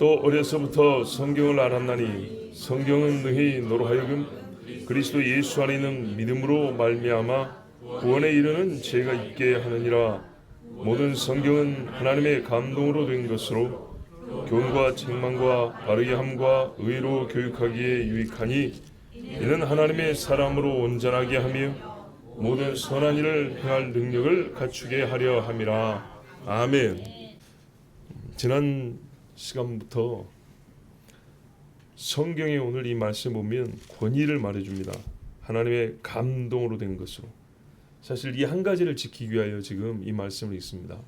또 어려서부터 성경을 알았나니 성경은 너희 너로 하여금 그리스도 예수 안에 있는 믿음으로 말미암아 구원에 이르는 죄가 있게 하느니라. 모든 성경은 하나님의 감동으로 된 것으로 교훈과 책망과 바르게 함과 의로 교육하기에 유익하니 이는 하나님의 사람으로 온전하게 하며 모든 선한 일을 행할 능력을 갖추게 하려 함이라. 아멘. 지난 시간부터 성경에 오늘 이 말씀 보면 권위를 말해줍니다. 하나님의 감동으로 된 것으로. 사실 이 한 가지를 지키기 위하여 지금 이 말씀을 읽습니다.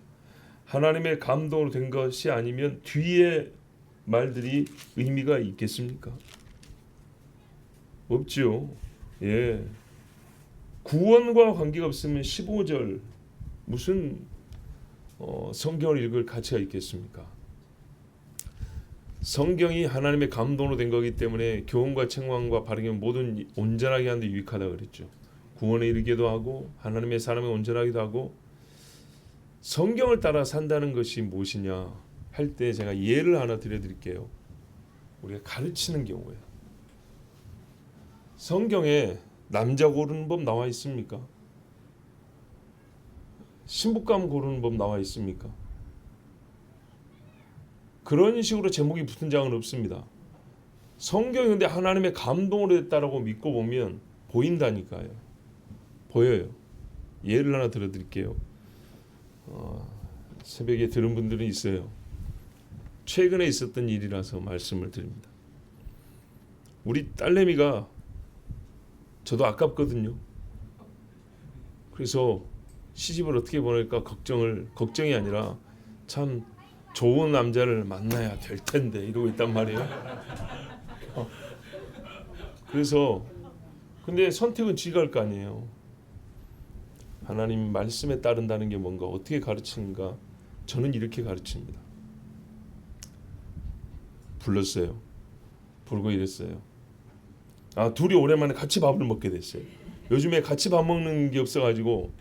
하나님의 감동으로 된 것이 아니면 뒤에 말들이 의미가 있겠습니까? 없지요. 예. 구원과 관계가 없으면 15절 무슨 성경을 읽을 가치가 있겠습니까? 성경이 하나님의 감동으로 된 거기 때문에 교훈과 책망과 바르게 모든 온전하게 하는 데 유익하다 그랬죠. 구원에 이르기도 하고 하나님의 사람이 온전하기도 하고. 성경을 따라 산다는 것이 무엇이냐 할 때 제가 예를 하나 드릴게요. 우리가 가르치는 경우에 성경에 남자 고르는 법 나와 있습니까? 신부감 고르는 법 나와 있습니까? 그런 식으로 제목이 붙은 장은 없습니다. 성경이 근데 하나님의 감동으로 됐다라고 믿고 보면 보인다니까요. 보여요. 예를 하나 들어드릴게요. 새벽에 들은 분들은 있어요. 최근에 있었던 일이라서 말씀을 드립니다. 우리 딸내미가 저도 아깝거든요. 그래서 시집을 어떻게 보낼까 걱정이 아니라 참 좋은 남자를 만나야 될 텐데 이러고 있단 말이에요. 그래서 근데 선택은 지가 할 거 아니에요. 하나님 말씀에 따른다는 게 뭔가 어떻게 가르치는가? 저는 이렇게 가르칩니다. 불렀어요. 부르고 이랬어요. 둘이 오랜만에 같이 밥을 먹게 됐어요. 요즘에 같이 밥 먹는 게 없어가지고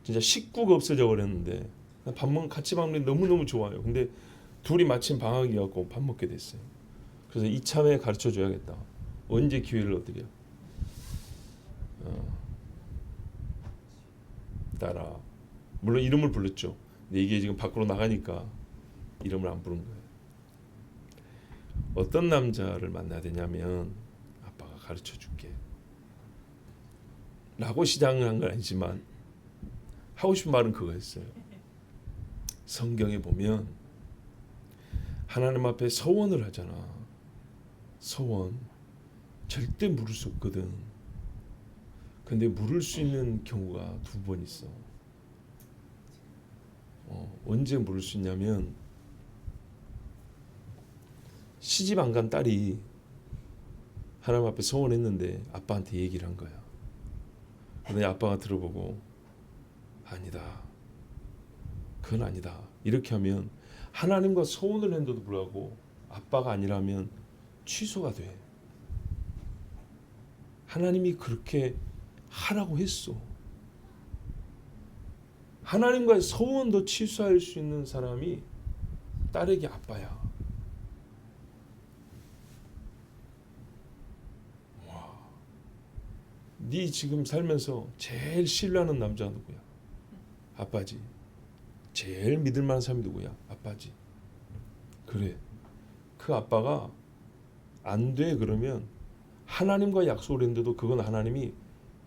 진짜 식구가 없어져 버렸는데 같이 밥 먹는 게 너무너무 좋아요. 근데 둘이 마침 방학이었고 밥 먹게 됐어요. 그래서 이참에 가르쳐 줘야겠다. 언제 기회를 얻으려. 따라. 물론 이름을 불렀죠. 근데 이게 지금 밖으로 나가니까 이름을 안 부른 거예요. 어떤 남자를 만나야 되냐면 아빠가 가르쳐 줄게 라고 시작을 한 건 아니지만 하고 싶은 말은 그거였어요. 성경에 보면 하나님 앞에 서원을 하잖아. 서원 절대 물을 수 없거든. 근데 물을 수 있는 경우가 2번 있어. 언제 물을 수 있냐면 시집 안 간 딸이 하나님 앞에 서원했는데 아빠한테 얘기를 한 거야. 근데 아빠가 들어보고 아니다. 그건 아니다. 이렇게 하면 하나님과 서원을 했는데도 불구하고 아빠가 아니라면 취소가 돼. 하나님이 그렇게 하라고 했어. 하나님과의 서원도 취소할 수 있는 사람이 딸에게 아빠야. 와, 네 지금 살면서 제일 신뢰하는 남자 누구야? 아빠지. 제일 믿을 만한 사람이 누구야? 아빠지. 그래. 그 아빠가 안 돼 그러면 하나님과 약속을 했는데도 그건 하나님이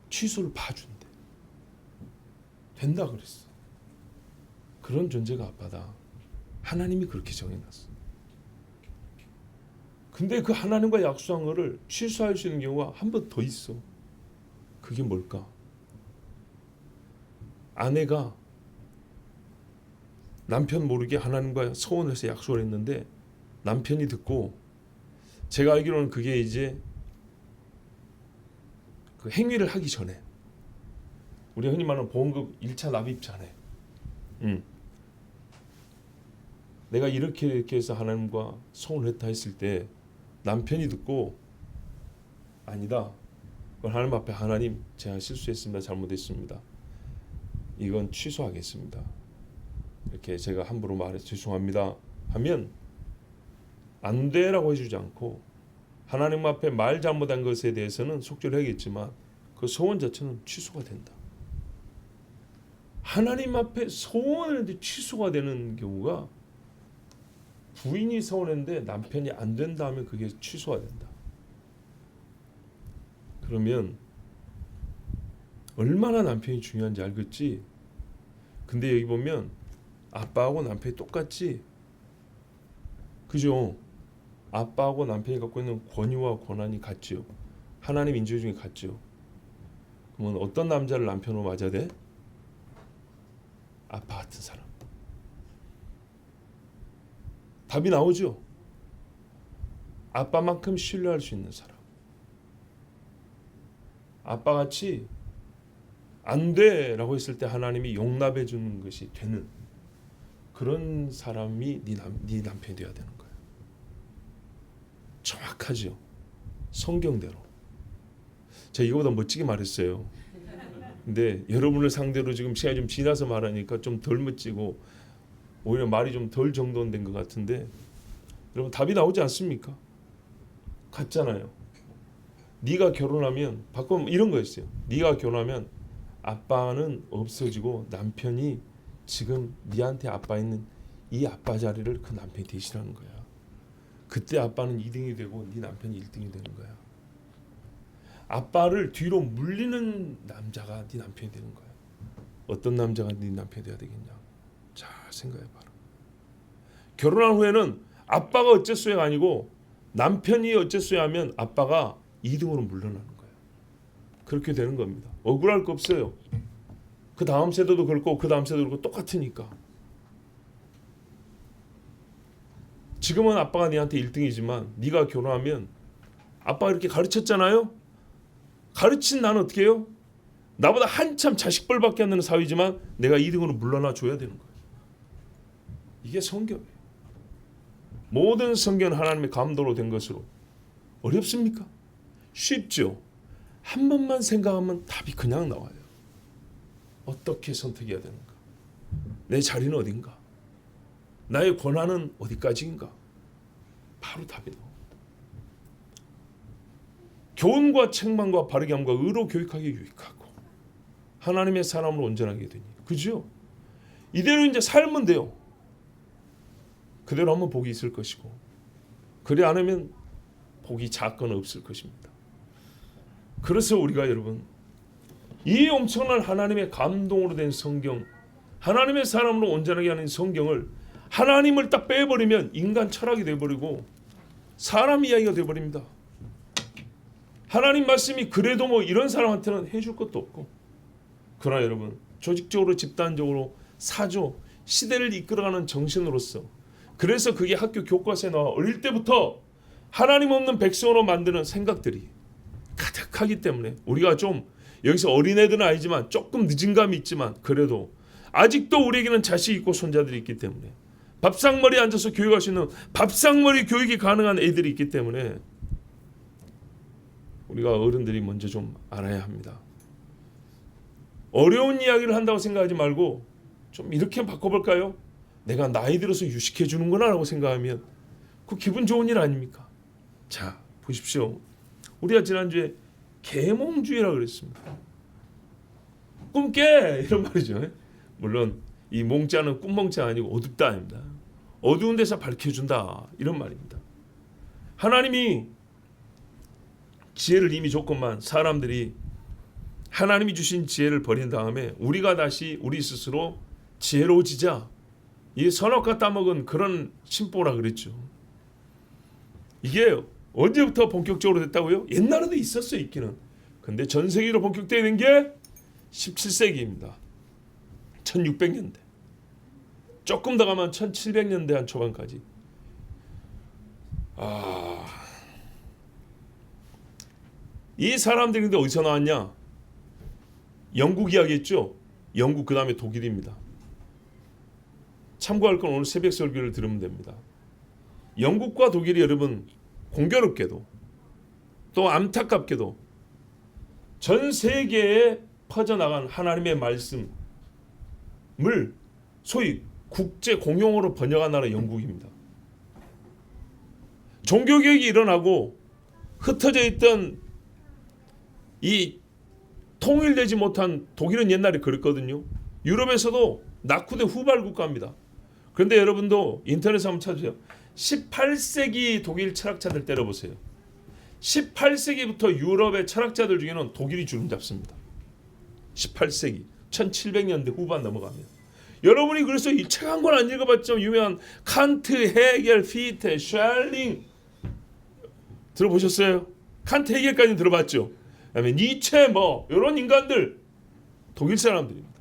취소를 봐준대. 된다 그랬어. 그런 존재가 아빠다. 하나님이 그렇게 정해놨어. 근데 그 하나님과 약속한 거를 취소할 수 있는 경우가 한 번 더 있어. 그게 뭘까? 아내가 남편 모르게 하나님과 서원해서 약속을 했는데 남편이 듣고, 제가 알기로는 그게 이제 그 행위를 하기 전에, 우리 흔히 말하는 보험금 1차 납입 전에, 내가 이렇게 해서 하나님과 서원했다 했을 때 남편이 듣고 아니다. 그건 하나님 앞에 하나님 제가 실수했습니다. 잘못했습니다. 이건 취소하겠습니다. 이렇게 제가 함부로 말해서 죄송합니다 하면 안 돼라고 해주지 않고 하나님 앞에 말 잘못한 것에 대해서는 속죄를 하겠지만 그 소원 자체는 취소가 된다. 하나님 앞에 소원을 했는데 취소가 되는 경우가 부인이 서운했는데 남편이 안 된다 하면 그게 취소가 된다. 그러면 얼마나 남편이 중요한지 알겠지? 근데 여기 보면 아빠하고 남편이 똑같지? 그죠? 아빠하고 남편이 갖고 있는 권위와 권한이 같죠. 하나님 인재 중에 같죠. 그러면 어떤 남자를 남편으로 맞아야 돼? 아빠 같은 사람. 답이 나오죠. 아빠만큼 신뢰할 수 있는 사람. 아빠같이 안 돼라고 했을 때 하나님이 용납해 주는 것이 되는 그런 사람이 네 남편이 되어야 되는 거예요. 정확하죠. 성경대로. 제가 이거보다 멋지게 말했어요. 근데 여러분을 상대로 지금 시간이 좀 지나서 말하니까 좀 덜 멋지고 오히려 말이 좀 덜 정돈된 것 같은데 여러분 답이 나오지 않습니까? 같잖아요. 네가 결혼하면 바꾸면 이런 거였어요. 네가 결혼하면 아빠는 없어지고 남편이 지금 네한테 아빠 있는 이 아빠 자리를 그 남편이 대신하는 거야. 그때 아빠는 2등이 되고 네 남편이 1등이 되는 거야. 아빠를 뒤로 물리는 남자가 네 남편이 되는 거야. 어떤 남자가 네 남편이 돼야 되겠냐? 잘 생각해봐라. 결혼한 후에는 아빠가 어째서야 아니고 남편이 어째서야 하면 아빠가 2등으로 물러나는 거야. 그렇게 되는 겁니다. 억울할 거 없어요. 그 다음 세대도 그렇고 그 다음 세대도 그렇고 똑같으니까. 지금은 아빠가 네한테 1등이지만 네가 결혼하면 아빠가 이렇게 가르쳤잖아요. 가르친 나는 어떻게 해요? 나보다 한참 자식벌밖에 안 되는 사위지만 내가 2등으로 물러나 줘야 되는 거예요. 이게 성경이에요. 모든 성경은 하나님의 감도로 된 것으로 어렵습니까? 쉽죠. 한 번만 생각하면 답이 그냥 나와요. 어떻게 선택해야 되는가? 내 자리는 어딘가? 나의 권한은 어디까지인가? 바로 답이 나와. 교훈과 책망과 바르게 함과 의로 교육하기 유익하고 하나님의 사람으로 온전하게 되니 그죠? 이대로 이제 살면 돼요. 그대로 하면 복이 있을 것이고 그래 안 하면 복이 작거나 없을 것입니다. 그래서 우리가 여러분 이 엄청난 하나님의 감동으로 된 성경, 하나님의 사람으로 온전하게 하는 성경을 하나님을 딱 빼버리면 인간 철학이 돼버리고 사람 이야기가 돼버립니다. 하나님 말씀이 그래도 뭐 이런 사람한테는 해줄 것도 없고 그러나 여러분 조직적으로 집단적으로 사조 시대를 이끌어가는 정신으로서 그래서 그게 학교 교과서에 나와 어릴 때부터 하나님 없는 백성으로 만드는 생각들이 가득하기 때문에 우리가 좀 여기서 어린애들은 아니지만 조금 늦은 감이 있지만 그래도 아직도 우리에게는 자식 있고 손자들이 있기 때문에 밥상머리에 앉아서 교육할 수 있는 밥상머리 교육이 가능한 애들이 있기 때문에 우리가 어른들이 먼저 좀 알아야 합니다. 어려운 이야기를 한다고 생각하지 말고 좀 이렇게 바꿔볼까요? 내가 나이 들어서 유식해 주는구나 라고 생각하면 그 기분 좋은 일 아닙니까? 자 보십시오. 우리가 지난주에 계몽주의라고 그랬습니다. 꿈 깨! 이런 말이죠. 물론 이 몽자는 꿈몽자 아니고 어둡다 아닙니다. 어두운 데서 밝혀준다 이런 말입니다. 하나님이 지혜를 이미 줬건만 사람들이 하나님이 주신 지혜를 버린 다음에 우리가 다시 우리 스스로 지혜로워지자 이 선악과 따먹은 그런 심보라 그랬죠. 이게 언제부터 본격적으로 됐다고요? 옛날에도 있었어요. 있기는. 근데 전 세계로 본격되는 게 17세기입니다. 1600년대. 조금 더 가면 1700년대 한 초반까지. 이 사람들이 근데 어디서 나왔냐? 영국 이야기했죠. 영국 그 다음에 독일입니다. 참고할 건 오늘 새벽 설교를 들으면 됩니다. 영국과 독일이 여러분 공교롭게도 또 안타깝게도 전 세계에 퍼져나간 하나님의 말씀을 소위 국제 공용어로 번역한 나라 영국입니다. 종교개혁이 일어나고 흩어져 있던 이 통일되지 못한 독일은 옛날에 그랬거든요. 유럽에서도 낙후된 후발 국가입니다. 그런데 여러분도 인터넷에 한번 찾으세요. 18세기 독일 철학자들 때려보세요. 18세기부터 유럽의 철학자들 중에는 독일이 주름 잡습니다. 18세기 1700년대 후반 넘어가면 여러분이 그래서 이 책 한 권 안 읽어봤죠? 유명한 칸트, 헤겔, 피테, 샬링 들어보셨어요? 칸트, 헤겔까지 들어봤죠? 그다음에 니체 뭐 이런 인간들 독일 사람들입니다.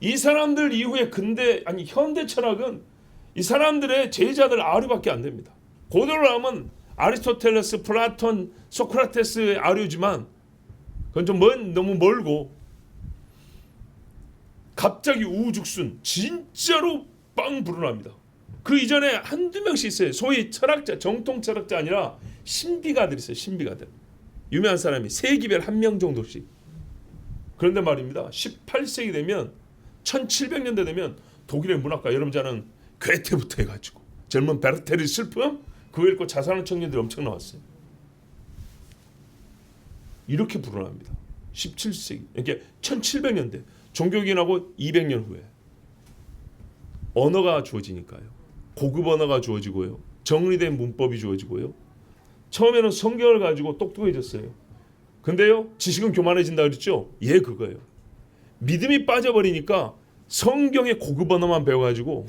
이 사람들 이후에 현대 철학은 이 사람들의 제자들 아류밖에 안 됩니다. 고대로 하면 아리스토텔레스, 플라톤, 소크라테스의 아류지만 그건 좀 너무 멀고 갑자기 우후죽순 진짜로 빵 불어납니다. 그 이전에 한두 명씩 있어요. 소위 철학자, 정통 철학자 아니라 신비가들 있어요. 신비가들. 유명한 사람이 세기별 한 명 정도씩. 그런데 말입니다. 18세기 되면 1700년대 되면 독일의 문학가 여러분 잘 아는 괴테부터 해가지고 젊은 베르테르 슬픔 그거 읽고 자살하는 청년들이 엄청 나왔어요. 이렇게 불어납니다. 17세기 이게 1700년대 종교개혁하고 200년 후에 언어가 주어지니까요. 고급 언어가 주어지고요. 정리된 문법이 주어지고요. 처음에는 성경을 가지고 똑똑해졌어요. 근데요 지식은 교만해진다 그랬죠? 예 그거예요. 믿음이 빠져버리니까 성경의 고급 언어만 배워가지고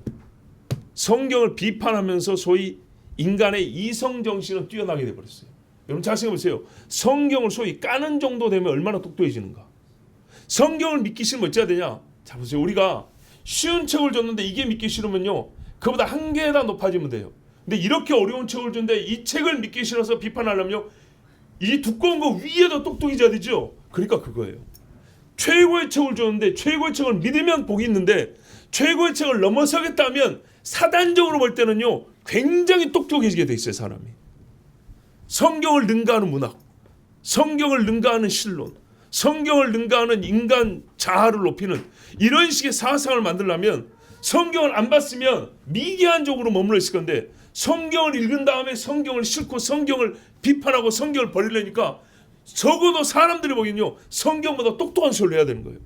성경을 비판하면서 소위 인간의 이성정신은 뛰어나게 돼버렸어요. 여러분 잘 생각해보세요. 성경을 소위 까는 정도 되면 얼마나 똑똑해지는가. 성경을 믿기 싫으면 어찌해야 되냐. 자 보세요. 우리가 쉬운 책을 줬는데 이게 믿기 싫으면요 그보다 한 개에다 높아지면 돼요. 근데 이렇게 어려운 책을 줬는데 이 책을 믿기 싫어서 비판하려면 이 두꺼운 거 위에도 똑똑해져야 되죠. 그러니까 그거예요. 최고의 책을 줬는데 최고의 책을 믿으면 복이 있는데 최고의 책을 넘어서겠다면 사단적으로 볼 때는요 굉장히 똑똑해지게 돼 있어요. 사람이 성경을 능가하는 문학, 성경을 능가하는 신론, 성경을 능가하는 인간 자아를 높이는 이런 식의 사상을 만들려면 성경을 안 봤으면 미개한적으로 머물러 있을 건데 성경을 읽은 다음에 성경을 싣고 성경을 비판하고 성경을 버리려니까 적어도 사람들이 보기엔요 성경보다 똑똑한 소리를 해야 되는 거예요.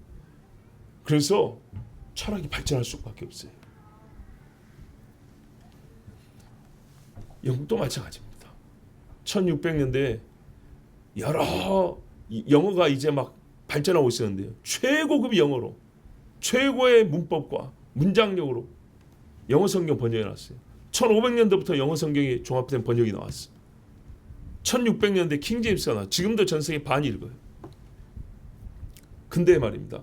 그래서 철학이 발전할 수밖에 없어요. 영국도 마찬가지입니다. 1600년대에 여러 영어가 이제 막 발전하고 있었는데요. 최고급 영어로 최고의 문법과 문장력으로 영어 성경 번역이 나왔어요. 1500년대부터 영어 성경이 종합된 번역이 나왔어요. 1600년대 킹제임스가 나왔어요. 지금도 전 세계 반이 읽어요. 근데 말입니다.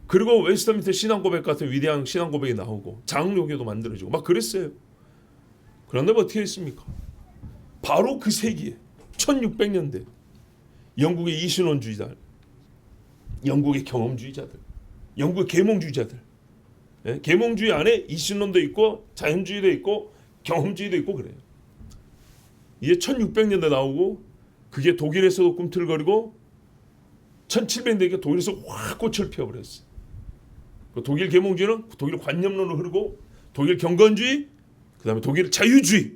그리고 웨스터민스터 신앙고백 같은 위대한 신앙고백이 나오고 장로교도 만들어지고 막 그랬어요. 그런데 어떻게 했습니까? 바로 그 세기에 1600년대 영국의 이신론주의자들, 영국의 경험주의자들, 영국의 계몽주의자들, 예? 계몽주의 안에 이신론도 있고 자연주의도 있고 경험주의도 있고 그래요. 이게 1600년대 나오고 그게 독일에서도 꿈틀거리고 1700년대에 독일에서 확 꽃을 피워버렸어요. 그 독일 계몽주의는 독일 관념론으로 흐르고 독일 경건주의, 그 다음에 독일 자유주의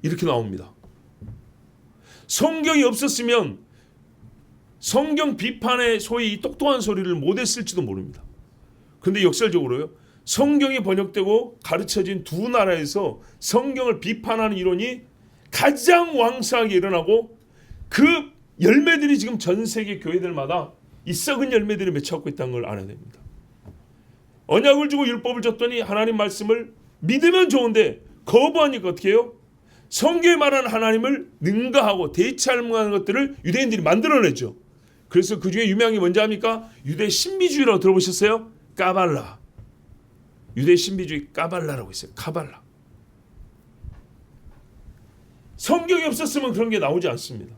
이렇게 나옵니다. 성경이 없었으면 성경 비판의 소위 똑똑한 소리를 못했을지도 모릅니다. 그런데 역설적으로요. 성경이 번역되고 가르쳐진 두 나라에서 성경을 비판하는 이론이 가장 왕성하게 일어나고 그 열매들이 지금 전 세계 교회들마다 이 썩은 열매들이 맺혀갖고 있다는 걸 알아야 됩니다. 언약을 주고 율법을 줬더니 하나님 말씀을 믿으면 좋은데 거부하니까 어떻게 해요? 성경에 말하는 하나님을 능가하고 대체할 만한 것들을 유대인들이 만들어내죠. 그래서 그 중에 유명한 게 뭔지 압니까? 유대 신비주의라고 들어보셨어요? 까발라. 유대 신비주의 까발라라고 있어요. 카발라. 성경이 없었으면 그런 게 나오지 않습니다.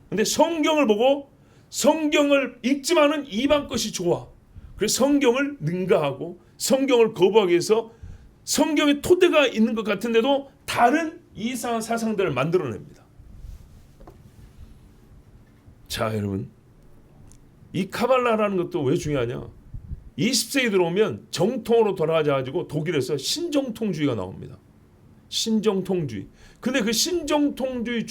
근데 성경을 보고 성경을 읽지만은 이방 것이 좋아. 그래서 성경을 능가하고 성경을 거부하기 위해서 성경의 토대가 있는 것 같은데도 다른 이상한 사상들을 만들어냅니다. 자 여러분, 이 카발라라는 것도 왜 중요하냐? 20세기 들어오면 정통으로 돌아가자 가지고 독일에서 신정통주의가 나옵니다. 신정통주의. 근데 그 신정통주의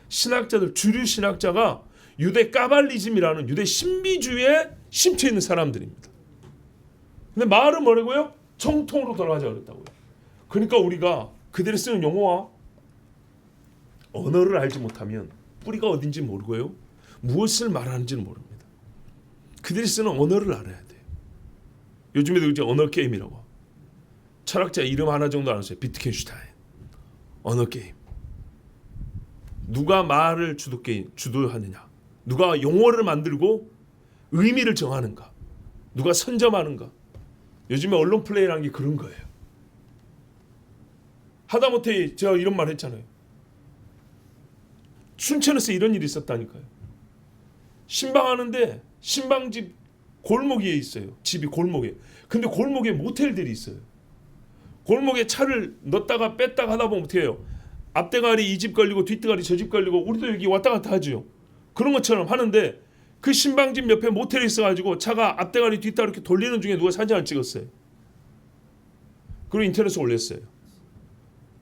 신학자들, 주류 신학자가 유대 까발리즘이라는 유대 신비주의에 심취해 있는 사람들입니다. 근데 말은 뭐라고요? 정통으로 돌아가자 그랬다고요. 그러니까 우리가 그들이 쓰는 용어와 언어를 알지 못하면 뿌리가 어딘지 모르고요, 무엇을 말하는지는 모릅니다. 그들이 쓰는 언어를 알아야 돼요. 요즘에도 이제 언어 게임이라고. 철학자 이름 하나 정도 알았어요. 비트겐슈타인. 언어 게임. 누가 말을 주도하느냐, 누가 용어를 만들고 의미를 정하는가, 누가 선점하는가. 요즘에 언론 플레이라는 게 그런 거예요. 하다못해 제가 이런 말 했잖아요. 춘천에서 이런 일이 있었다니까요. 신방하는데 신방집 골목에 있어요. 집이 골목에. 근데 골목에 모텔들이 있어요. 골목에 차를 넣었다가 뺐다가 하다 보면 어떻게 해요? 앞대가리 이 집 걸리고 뒷대가리 저 집 걸리고, 우리도 여기 왔다 갔다 하죠. 그런 것처럼 하는데 그 신방집 옆에 모텔이 있어가지고 차가 앞대가리 뒷대가리 이렇게 돌리는 중에 누가 사진을 찍었어요. 그리고 인터넷에 올렸어요.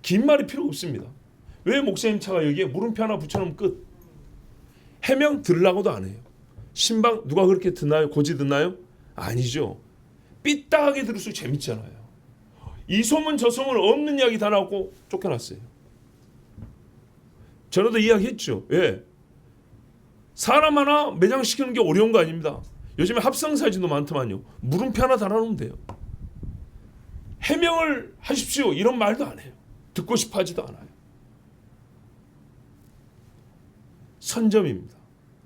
긴 말이 필요 없습니다. 왜 목사님 차가 여기에 물음표 하나 붙여놓으면 끝. 해명 들으려고도 안 해요. 신방 누가 그렇게 듣나요? 고지 듣나요? 아니죠. 삐딱하게 들을수록 재밌잖아요. 이 소문 저 소문 없는 이야기 다 나오고 쫓겨났어요. 전에도 이야기했죠. 예. 사람 하나 매장시키는 게 어려운 거 아닙니다. 요즘에 합성사진도 많더만요. 물음표 하나 달아놓으면 돼요. 해명을 하십시오 이런 말도 안 해요. 듣고 싶어 하지도 않아요. 선점입니다.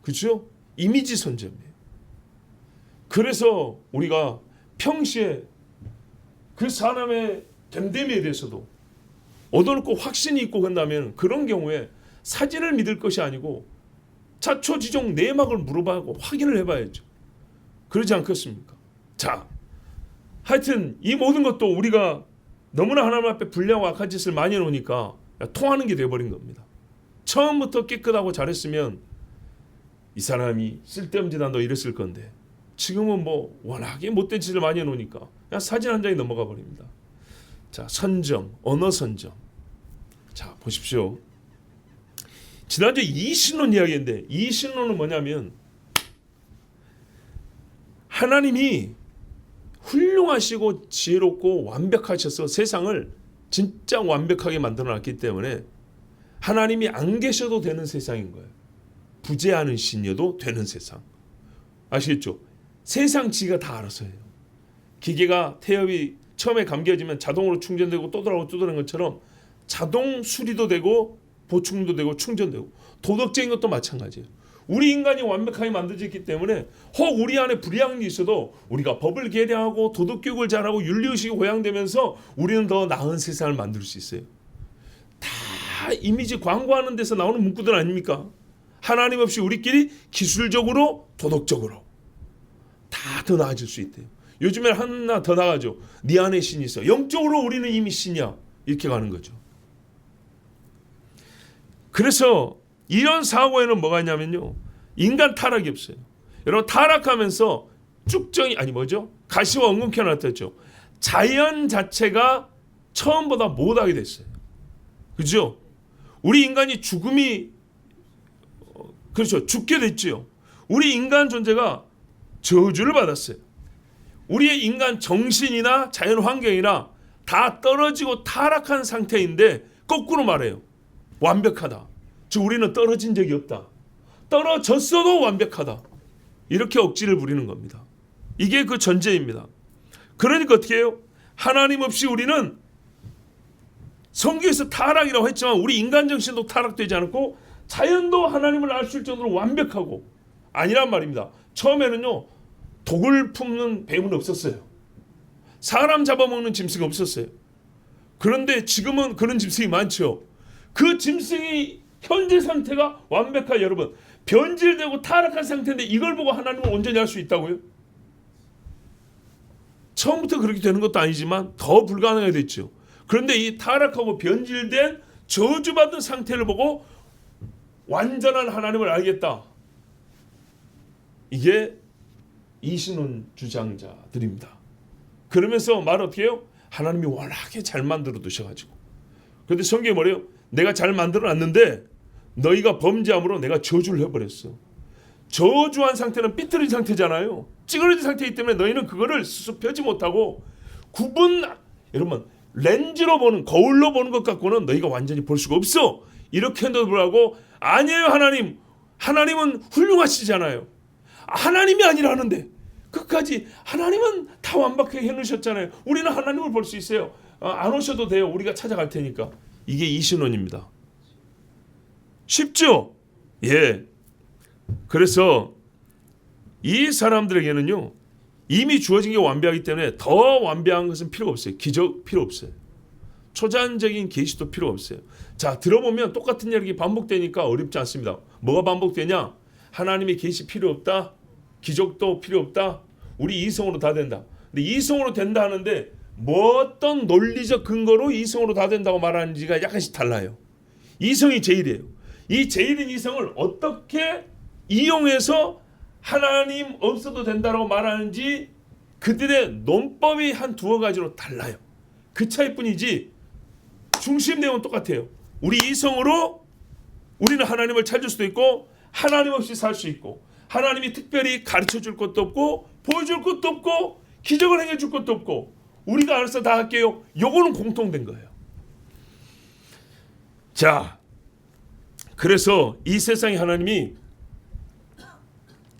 그렇죠? 이미지 선점이에요. 그래서 우리가 평시에 그 사람의 됨됨이에 대해서도 얻어놓고 확신이 있고 한다면 그런 경우에 사진을 믿을 것이 아니고 자초지종 내막을 물어봐고 확인을 해봐야죠. 그러지 않겠습니까? 자, 하여튼 이 모든 것도 우리가 너무나 하나님 앞에 불량하고 악한 짓을 많이 해놓으니까 통하는 게 돼버린 겁니다. 처음부터 깨끗하고 잘했으면 이 사람이 쓸데없는 짓 한다 이랬을 건데, 지금은 뭐 워낙에 못된 짓을 많이 해놓으니까 그냥 사진 한 장이 넘어가 버립니다. 자, 선정, 언어 선정. 자, 보십시오. 지난주에 이신론 이야기인데, 이신론은 뭐냐면 하나님이 훌륭하시고 지혜롭고 완벽하셔서 세상을 진짜 완벽하게 만들어놨기 때문에 하나님이 안 계셔도 되는 세상인 거예요. 부재하는 신이어도 되는 세상. 아시겠죠? 세상 지가 다 알아서 해요. 기계가 태엽이 처음에 감겨지면 자동으로 충전되고 또 돌아오고 또 돌아오는 것처럼 자동 수리도 되고 보충도 되고 충전되고, 도덕적인 것도 마찬가지예요. 우리 인간이 완벽하게 만들어졌기 때문에 혹 우리 안에 불이한 게 있어도 우리가 법을 계량하고 도덕교육을 잘하고 윤리의식이 고양되면서 우리는 더 나은 세상을 만들 수 있어요. 다 이미지 광고하는 데서 나오는 문구들 아닙니까? 하나님 없이 우리끼리 기술적으로 도덕적으로 다 더 나아질 수 있대요. 요즘에 하나 더 나가죠. 네 안에 신이 있어. 영적으로 우리는 이미 신이야. 이렇게 가는 거죠. 그래서 이런 사고에는 뭐가 있냐면요, 인간 타락이 없어요. 여러분, 타락하면서 가시와 엉겅퀴가 나타났죠. 자연 자체가 처음보다 못하게 됐어요. 그죠? 우리 인간이 죽게 됐죠. 우리 인간 존재가 저주를 받았어요. 우리의 인간 정신이나 자연 환경이나 다 떨어지고 타락한 상태인데, 거꾸로 말해요. 완벽하다. 즉 우리는 떨어진 적이 없다. 떨어졌어도 완벽하다. 이렇게 억지를 부리는 겁니다. 이게 그 전제입니다. 그러니까 어떻게 해요? 하나님 없이 우리는, 성경에서 타락이라고 했지만 우리 인간 정신도 타락되지 않았고 자연도 하나님을 알 수 있을 정도로 완벽하고 아니란 말입니다. 처음에는요, 독을 품는 뱀은 없었어요. 사람 잡아먹는 짐승이 없었어요. 그런데 지금은 그런 짐승이 많죠. 그 짐승이 현재 상태가 완벽한, 여러분, 변질되고 타락한 상태인데 이걸 보고 하나님을 온전히 할 수 있다고요? 처음부터 그렇게 되는 것도 아니지만 더 불가능하게 됐죠. 그런데 이 타락하고 변질된 저주받은 상태를 보고 완전한 하나님을 알겠다. 이게 이신론 주장자들입니다. 그러면서 말 어떻게 해요? 하나님이 워낙에 잘 만들어 두셔가지고 그런데 성경이 뭐래요? 내가 잘 만들어놨는데 너희가 범죄함으로 내가 저주를 해버렸어. 저주한 상태는 삐뚤어진 상태잖아요. 찌그러진 상태이기 때문에 너희는 그거를 스스로 펴지 못하고 여러분 렌즈로 보는, 거울로 보는 것 갖고는 너희가 완전히 볼 수가 없어. 이렇게 해도 불구하고 아니에요. 하나님은 훌륭하시잖아요. 하나님이 아니라는데 끝까지 하나님은 다 완벽하게 해놓으셨잖아요. 우리는 하나님을 볼 수 있어요. 안 오셔도 돼요. 우리가 찾아갈 테니까. 이게 이신론입니다. 쉽죠? 예. 그래서 이 사람들에게는요, 이미 주어진 게 완벽하기 때문에 더 완벽한 것은 필요가 없어요. 기적 필요 없어요. 초자연적인 계시도 필요 없어요. 자, 들어보면 똑같은 이야기 반복되니까 어렵지 않습니다. 뭐가 반복되냐? 하나님의 계시 필요 없다. 기적도 필요 없다. 우리 이성으로 다 된다. 근데 이성으로 된다 하는데 뭐 어떤 논리적 근거로 이성으로 다 된다고 말하는지가 약간씩 달라요. 이성이 제일이에요. 이 제일인 이성을 어떻게 이용해서 하나님 없어도 된다고 말하는지 그들의 논법이 한 두어 가지로 달라요. 그 차이뿐이지 중심 내용은 똑같아요. 우리 이성으로 우리는 하나님을 찾을 수도 있고 하나님 없이 살 수 있고 하나님이 특별히 가르쳐 줄 것도 없고 보여줄 것도 없고 기적을 행해 줄 것도 없고 우리가 알아서 다 할게요. 요거는 공통된 거예요. 자, 그래서 이 세상에 하나님이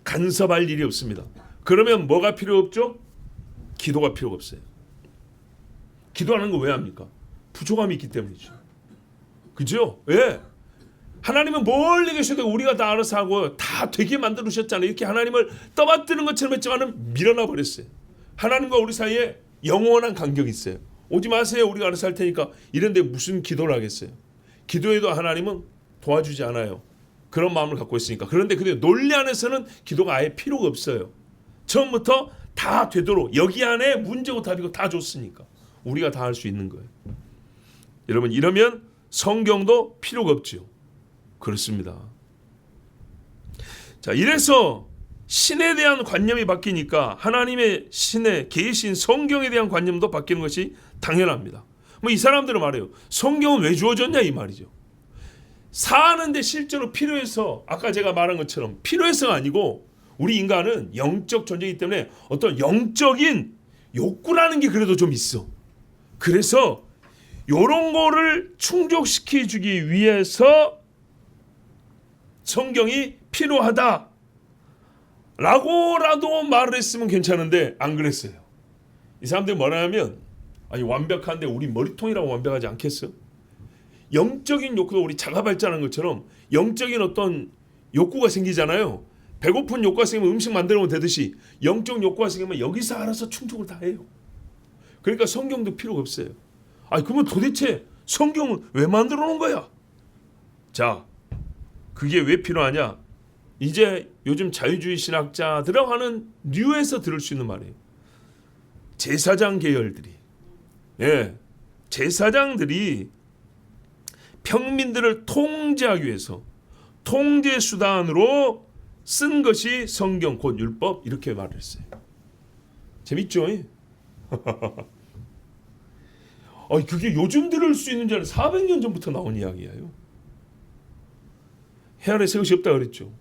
간섭할 일이 없습니다. 그러면 뭐가 필요 없죠? 기도가 필요가 없어요. 기도하는 거 왜 합니까? 부족함이 있기 때문이죠. 그죠? 왜? 하나님은 멀리 계셔도 우리가 다 알아서 하고 다 되게 만들으셨잖아요. 이렇게 하나님을 떠받드는 것처럼 했지만은 밀어놔 버렸어요. 하나님과 우리 사이에 영원한 간격이 있어요. 오지 마세요. 우리가 알아서 할 테니까. 이런데 무슨 기도를 하겠어요? 기도해도 하나님은 도와주지 않아요. 그런 마음을 갖고 있으니까. 그런데 논리 안에서는 기도가 아예 필요가 없어요. 처음부터 다 되도록 여기 안에 문제고 답이고 다 줬으니까 우리가 다 할 수 있는 거예요. 여러분, 이러면 성경도 필요가 없죠. 그렇습니다. 자, 이래서 신에 대한 관념이 바뀌니까 하나님의 신의 계신 성경에 대한 관념도 바뀌는 것이 당연합니다. 뭐 이 사람들은 말해요. 성경은 왜 주어졌냐 이 말이죠. 사는데 실제로 필요해서, 아까 제가 말한 것처럼 필요해서가 아니고 우리 인간은 영적 존재이기 때문에 어떤 영적인 욕구라는 게 그래도 좀 있어. 그래서 이런 거를 충족시켜 주기 위해서 성경이 필요하다 라고라도 말을 했으면 괜찮은데 안 그랬어요. 이 사람들이 뭐라 하면 아니 완벽한데 우리 머리통이라고 완벽하지 않겠어? 영적인 욕구도 우리 자가 발전하는 것처럼 영적인 어떤 욕구가 생기잖아요. 배고픈 욕구가 생기면 음식 만들면 되듯이 영적 욕구가 생기면 여기서 알아서 충족을 다 해요. 그러니까 성경도 필요가 없어요. 아니 그러면 도대체 성경은 왜 만들어 놓은 거야? 자, 그게 왜 필요하냐? 이제 요즘 자유주의 신학자들하고 하는 류에서 들을 수 있는 말이에요. 제사장 계열들이, 제사장들이 평민들을 통제하기 위해서 통제 수단으로 쓴 것이 성경 곧 율법 이렇게 말을 했어요. 재밌죠? 그게 요즘 들을 수 있는 줄 400년 전부터 나온 이야기예요. 해 아래 새 것이 없다 그랬죠.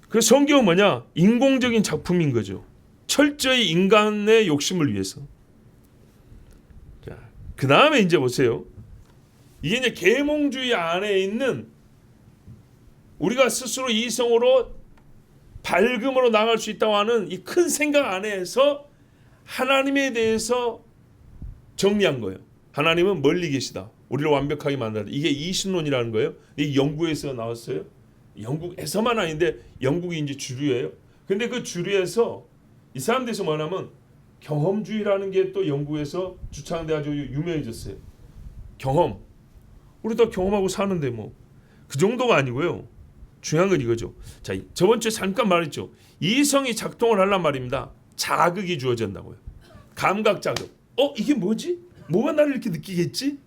그 성경은 뭐냐? 인공적인 작품인 거죠. 철저히 인간의 욕심을 위해서. 자, 그 다음에 이제 보세요. 이게 이제 계몽주의 안에 있는 우리가 스스로 이성으로 밝음으로 나갈 수 있다고 하는 이 큰 생각 안에서 하나님에 대해서 정리한 거예요. 하나님은 멀리 계시다. 우리를 완벽하게 만들다. 이게 이신론이라는 거예요. 이 영국에서 나왔어요. 영국에서만 아닌데 영국이 이제 주류예요. 근데 그 주류에서 이 사람들에서 뭐냐면 경험주의라는 게 또 영국에서 주창돼 아주 유명해졌어요. 경험. 우리 다 경험하고 사는데 뭐 그 정도가 아니고요. 중요한 건 이거죠. 자, 저번 주에 잠깐 말했죠. 이성이 작동을 하란 말입니다. 자극이 주어진다고요. 감각 자극. 이게 뭐지? 뭐가 나를 이렇게 느끼겠지?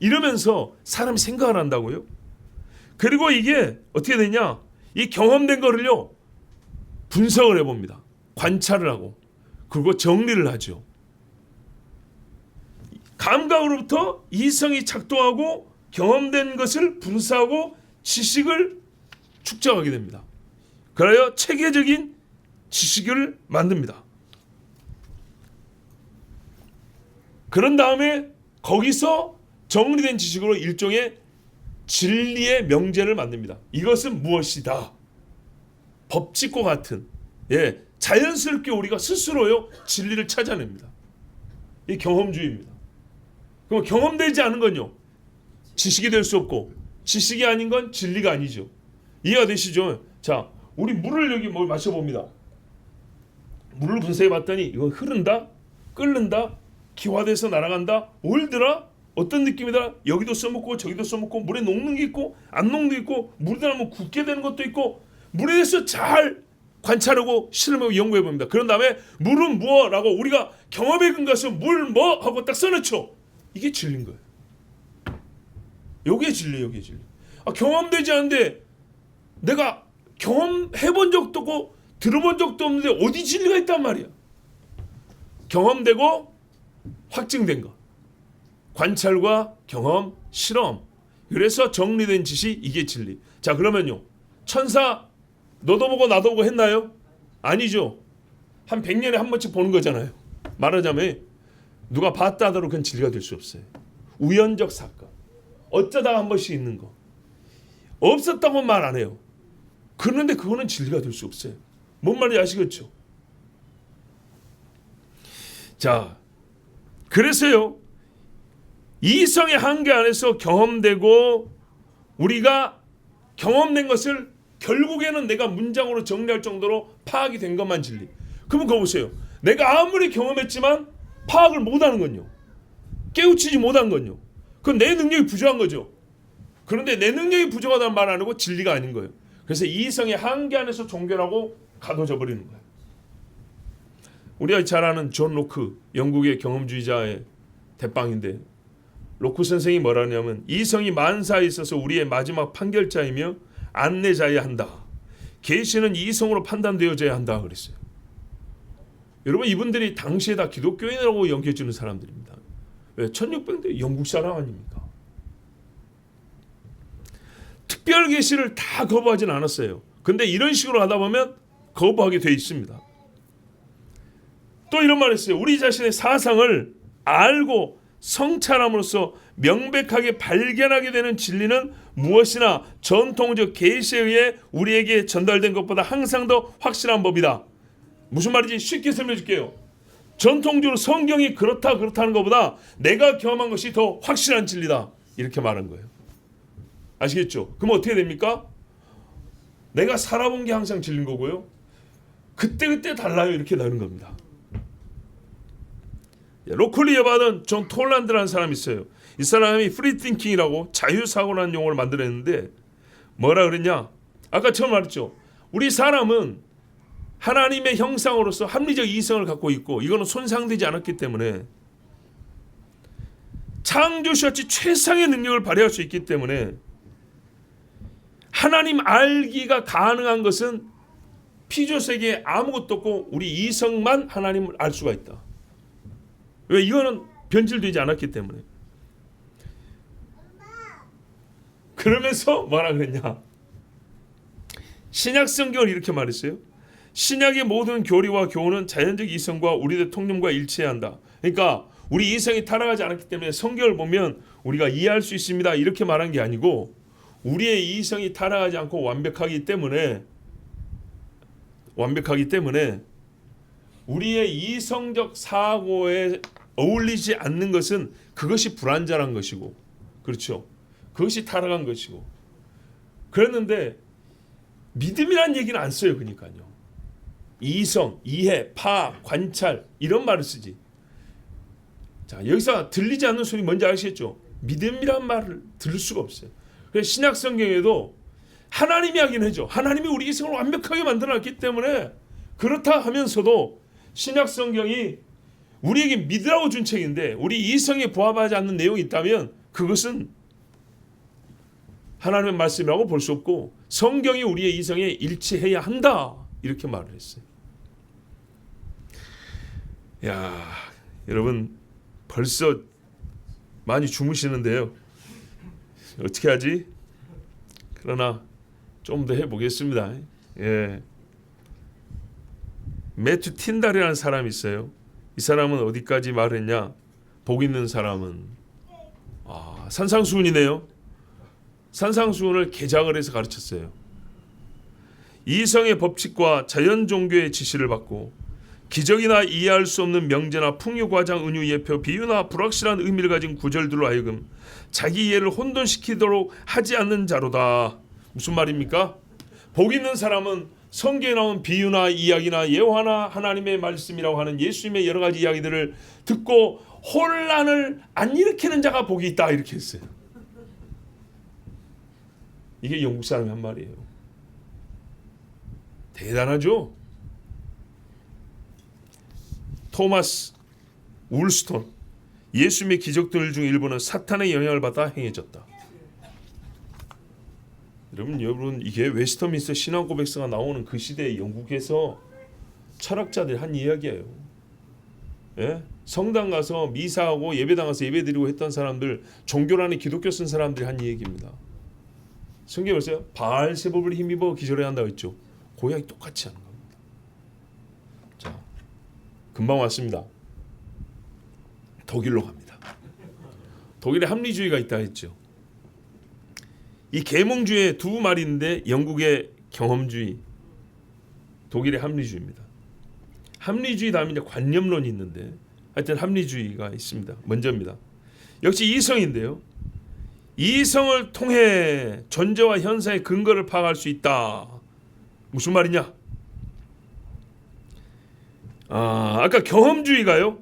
이러면서 사람이 생각을 한다고요. 그리고 이게 어떻게 되냐? 이 경험된 거를요 분석을 해봅니다. 관찰을 하고 그리고 정리를 하죠. 감각으로부터 이성이 작동하고 경험된 것을 분사하고 지식을 축적하게 됩니다. 그래야 체계적인 지식을 만듭니다. 그런 다음에 거기서 정리된 지식으로 일종의 진리의 명제를 만듭니다. 이것은 무엇이다. 법칙과 같은 자연스럽게 우리가 스스로요 진리를 찾아냅니다. 이 경험주의입니다. 그럼 경험되지 않은 건요 지식이 될 수 없고 지식이 아닌 건 진리가 아니죠. 이해가 되시죠? 자, 우리 물을 여기 마셔봅니다. 물을 분석해 봤더니 이거 흐른다, 끓는다, 기화돼서 날아간다, 올더라, 어떤 느낌이더라, 여기도 써먹고 저기도 써먹고 물에 녹는 게 있고 안 녹는 게 있고 물에 들어가면 굳게 되는 것도 있고 물에 대해서 잘 관찰하고 실험하고 연구해 봅니다. 그런 다음에 물은 뭐라고 우리가 경험에 근거해서 물 뭐 하고 딱 써놓죠. 이게 진리인 거예요. 요게 진리, 요게 진리. 경험되지 않는데 내가 경험해본 적도 없고 들어본 적도 없는데 어디 진리가 있단 말이야. 경험되고 확증된 것, 관찰과 경험, 실험. 그래서 정리된 지식, 이게 진리. 자, 그러면요 천사 너도 보고 나도 보고 했나요? 아니죠. 한 100년에 한 번씩 보는 거잖아요. 말하자면 누가 봤다 하더라도 그건 진리가 될 수 없어요. 우연적 사건, 어쩌다가 한 번씩 있는 거, 없었다고 말 안 해요. 그런데 그거는 진리가 될 수 없어요. 뭔 말인지 아시겠죠? 자, 그래서요 이성의 한계 안에서 경험되고 우리가 경험된 것을 결국에는 내가 문장으로 정리할 정도로 파악이 된 것만 진리. 그러면 그거 보세요. 내가 아무리 경험했지만 파악을 못하는 건요, 깨우치지 못한 건요, 그건 내 능력이 부족한 거죠. 그런데 내 능력이 부족하다는 말 안 하고 진리가 아닌 거예요. 그래서 이성의 한계 안에서 종결하고 가둬져 버리는 거예요. 우리가 잘 아는 존 로크, 영국의 경험주의자의 대빵인데, 로크 선생이 뭐라냐면 이성이 만사에 있어서 우리의 마지막 판결자이며 안내자여야 한다. 계시는 이성으로 판단되어져야 한다 그랬어요. 여러분, 이분들이 당시에 다 기독교인이라고 여겨지는 사람들입니다. 왜? 1600년대 영국 사람 아닙니까? 특별 계시를 다 거부하진 않았어요. 근데 이런 식으로 하다 보면 거부하게 돼 있습니다. 또 이런 말 했어요. 우리 자신의 사상을 알고 성찰함으로써 명백하게 발견하게 되는 진리는 무엇이나 전통적 계시에 의해 우리에게 전달된 것보다 항상 더 확실한 법이다. 무슨 말인지 쉽게 설명해 줄게요. 전통적으로 성경이 그렇다는 것보다 내가 경험한 것이 더 확실한 진리다. 이렇게 말한 거예요. 아시겠죠? 그럼 어떻게 됩니까? 내가 살아본 게 항상 진리인 거고요. 그때그때 달라요. 이렇게 나오는 겁니다. 로클리에 받은 존 톨란드라는 사람이 있어요. 이 사람이 프리띵킹이라고 자유사고라는 용어를 만들었는데 뭐라 그랬냐? 아까 처음 말했죠. 우리 사람은 하나님의 형상으로서 합리적 이성을 갖고 있고 이거는 손상되지 않았기 때문에 창조시같이 최상의 능력을 발휘할 수 있기 때문에 하나님 알기가 가능한 것은 피조세계에 아무것도 없고 우리 이성만 하나님을 알 수가 있다. 왜? 이거는 변질되지 않았기 때문에. 그러면서 뭐라 그랬냐? 신약 성경을 이렇게 말했어요. 신약의 모든 교리와 교훈은 자연적 이성과 우리의 통념과 일치해야 한다. 그러니까 우리 이성이 타락하지 않았기 때문에 성경을 보면 우리가 이해할 수 있습니다. 이렇게 말한 게 아니고 우리의 이성이 타락하지 않고 완벽하기 때문에 우리의 이성적 사고에 어울리지 않는 것은 그것이 불완전한 것이고, 그렇죠? 그것이 타락한 것이고. 그랬는데 믿음이란 얘기는 안 써요. 그러니까요. 이성, 이해, 파악, 관찰 이런 말을 쓰지. 자, 여기서 들리지 않는 소리 뭔지 아시겠죠? 믿음이란 말을 들을 수가 없어요. 그래서 신약 성경에도 하나님이 하긴 하죠. 하나님이 우리 이성을 완벽하게 만들어놨기 때문에 그렇다 하면서도 신약 성경이 우리에게 믿으라고 준 책인데 우리 이성에 부합하지 않는 내용이 있다면 그것은 하나님의 말씀이라고 볼 수 없고 성경이 우리의 이성에 일치해야 한다. 이렇게 말을 했어요. 야, 여러분 벌써 많이 주무시는데요. 어떻게 하지? 그러나 좀 더 해보겠습니다. 예. 매튜 틴달이라는 사람이 있어요. 이 사람은 어디까지 말했냐? 복 있는 사람은 산상수훈이네요. 산상수훈을 개작을 해서 가르쳤어요. 이성의 법칙과 자연 종교의 지시를 받고 기적이나 이해할 수 없는 명제나 풍요, 과장, 은유, 예표, 비유나 불확실한 의미를 가진 구절들로 하여금 자기 이해를 혼돈시키도록 하지 않는 자로다. 무슨 말입니까? 복 있는 사람은 성경에 나온 비유나 이야기나 예화나 하나님의 말씀이라고 하는 예수님의 여러 가지 이야기들을 듣고 혼란을 안 일으키는 자가 복이 있다, 이렇게 했어요. 이게 영국 사람이 한 말이에요. 대단하죠? 토마스 울스톤, 예수님의 기적들 중 일부는 사탄의 영향을 받아 행해졌다. 여러분 이게 웨스터민스터 신앙 고백서가 나오는 그 시대의 영국에서 철학자들이 한 이야기예요. 예? 성당 가서 미사하고 예배당 가서 예배드리고 했던 사람들, 종교란에 기독교 쓴 사람들이 한 얘기입니다. 성경에 보세요. 바알세불을 힘입어 기절해야 한다고 했죠. 그 이야기 똑같이 하는 겁니다. 자, 금방 왔습니다. 독일로 갑니다. 독일에 합리주의가 있다 했죠. 이 계몽주의 두 말인데 영국의 경험주의, 독일의 합리주의입니다. 합리주의 다음에 이제 관념론이 있는데 하여튼 합리주의가 있습니다. 먼저입니다. 역시 이성인데요. 이성을 통해 존재와 현상의 근거를 파악할 수 있다. 무슨 말이냐? 아까 경험주의가요.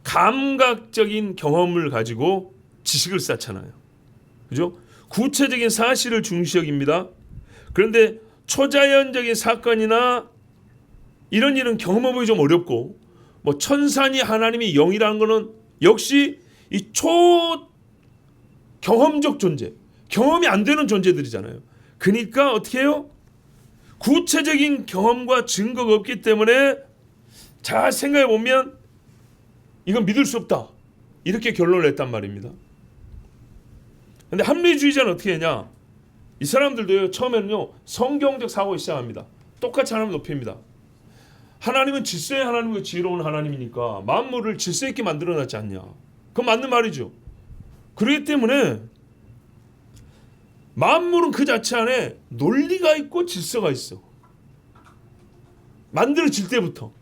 감각적인 경험을 가지고 지식을 쌓잖아요. 그죠? 구체적인 사실을 중시 여깁니다. 그런데 초자연적인 사건이나 이런 일은 경험하기 좀 어렵고, 뭐 천사니 하나님이 영이라는 것은 역시 이 경험적 존재, 경험이 안 되는 존재들이잖아요. 그러니까 어떻게 해요? 구체적인 경험과 증거가 없기 때문에 잘 생각해 보면 이건 믿을 수 없다, 이렇게 결론을 냈단 말입니다. 근데 합리주의자는 어떻게 했냐? 이 사람들도요, 처음에는요 성경적 사고를 시작합니다. 똑같이 하나님 높입니다. 하나님은 질서의 하나님이고 지혜로운 하나님이니까 만물을 질서 있게 만들어놨지 않냐? 그건 맞는 말이죠. 그렇기 때문에 만물은 그 자체 안에 논리가 있고 질서가 있어. 만들어질 때부터.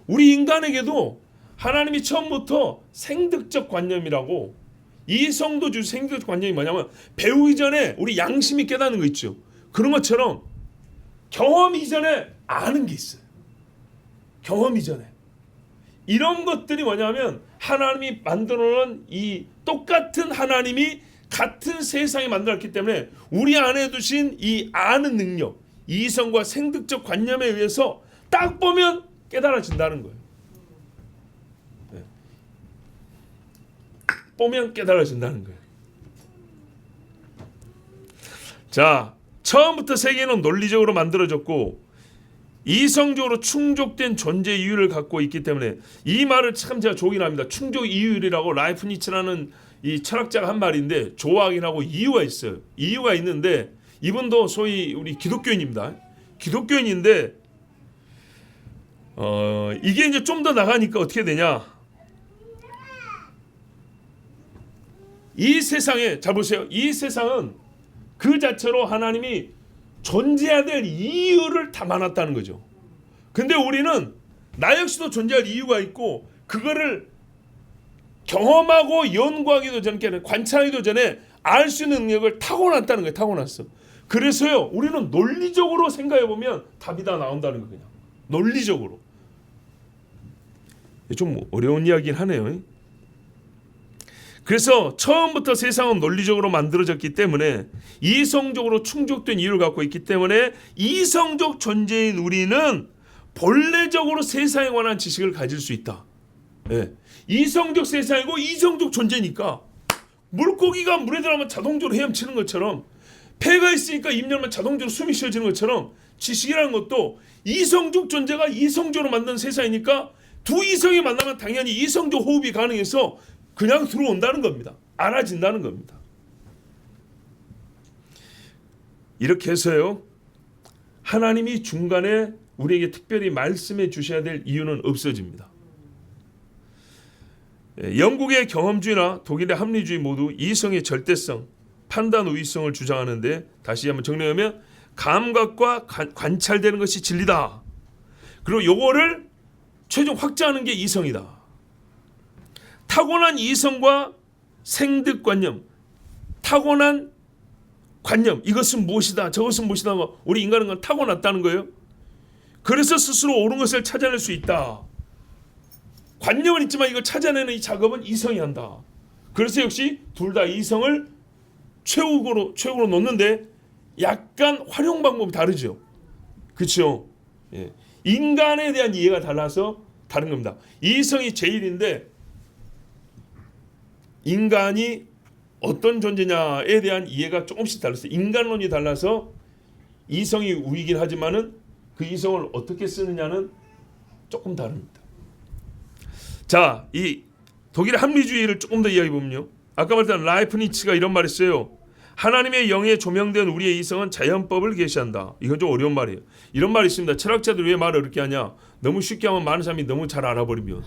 우리 인간에게도 하나님이 처음부터 생득적 관념이라고, 이성도주 생득적 관념이 뭐냐면 배우기 전에 우리 양심이 깨닫는 거 있죠. 그런 것처럼 경험 이전에 아는 게 있어요. 경험 이전에. 이런 것들이 뭐냐면 하나님이 만들어놓은 이 똑같은 하나님이 같은 세상에 만들었기 때문에 우리 안에 두신 이 아는 능력, 이성과 생득적 관념에 의해서 딱 보면 깨달아진다는 거예요. 네. 보면 깨달아진다는 거예요. 자, 처음부터 세계는 논리적으로 만들어졌고 이성적으로 충족된 존재 이유를 갖고 있기 때문에, 이 말을 참 제가 좋아하긴 합니다. 충족 이유라고 라이프니츠라는 이 철학자가 한 말인데 좋아하긴 하고 이유가 있어요. 이유가 있는데 이분도 소위 우리 기독교인입니다. 기독교인인데 이게 이제 좀 더 나가니까 어떻게 되냐? 이 세상에, 자 보세요. 이 세상은 그 자체로 하나님이 존재해야 될 이유를 담아놨다는 거죠. 근데 우리는 나 역시도 존재할 이유가 있고 그거를 경험하고 연구하기도 전에, 관찰하기도 전에 알 수 있는 능력을 타고났다는 거예요. 타고났어. 그래서요, 우리는 논리적으로 생각해 보면 답이 다 나온다는 거예요. 그냥 논리적으로. 좀 어려운 이야기긴 하네요. 그래서 처음부터 세상은 논리적으로 만들어졌기 때문에 이성적으로 충족된 이유를 갖고 있기 때문에 이성적 존재인 우리는 본래적으로 세상에 관한 지식을 가질 수 있다. 네. 이성적 세상이고 이성적 존재니까 물고기가 물에 들어가면 자동적으로 헤엄치는 것처럼, 폐가 있으니까 입 열면 자동적으로 숨이 쉬어지는 것처럼 지식이라는 것도 이성적 존재가 이성적으로 만든 세상이니까 두 이성이 만나면 당연히 이성적 호흡이 가능해서 그냥 들어온다는 겁니다. 알아진다는 겁니다. 이렇게 해서요, 하나님이 중간에 우리에게 특별히 말씀해 주셔야 될 이유는 없어집니다. 영국의 경험주의나 독일의 합리주의 모두 이성의 절대성, 판단 우위성을 주장하는데, 다시 한번 정리하면 감각과 관찰되는 것이 진리다. 그리고 요거를 최종 확장하는 게 이성이다. 타고난 이성과 생득관념, 타고난 관념, 이것은 무엇이다, 저것은 무엇이다, 우리 인간은 건 타고났다는 거예요. 그래서 스스로 옳은 것을 찾아낼 수 있다. 관념은 있지만 이걸 찾아내는 이 작업은 이성이 한다. 그래서 역시 둘 다 이성을 최고로 놓는데 약간 활용 방법이 다르죠. 그렇죠? 예. 인간에 대한 이해가 달라서 다른 겁니다. 이성이 제일인데 인간이 어떤 존재냐에 대한 이해가 조금씩 달랐어요. 인간론이 달라서 이성이 우위긴 하지만은 그 이성을 어떻게 쓰느냐는 조금 다릅니다. 자, 이 독일의 합리주의를 조금 더 이야기해 보면요. 아까 말했던 라이프니츠가 이런 말을 했어요. 하나님의 영에 조명된 우리의 이성은 자연법을 계시한다. 이건 좀 어려운 말이에요. 이런 말이 있습니다. 철학자들이 왜 말을 어렵게 하냐. 너무 쉽게 하면 많은 사람이 너무 잘 알아버리면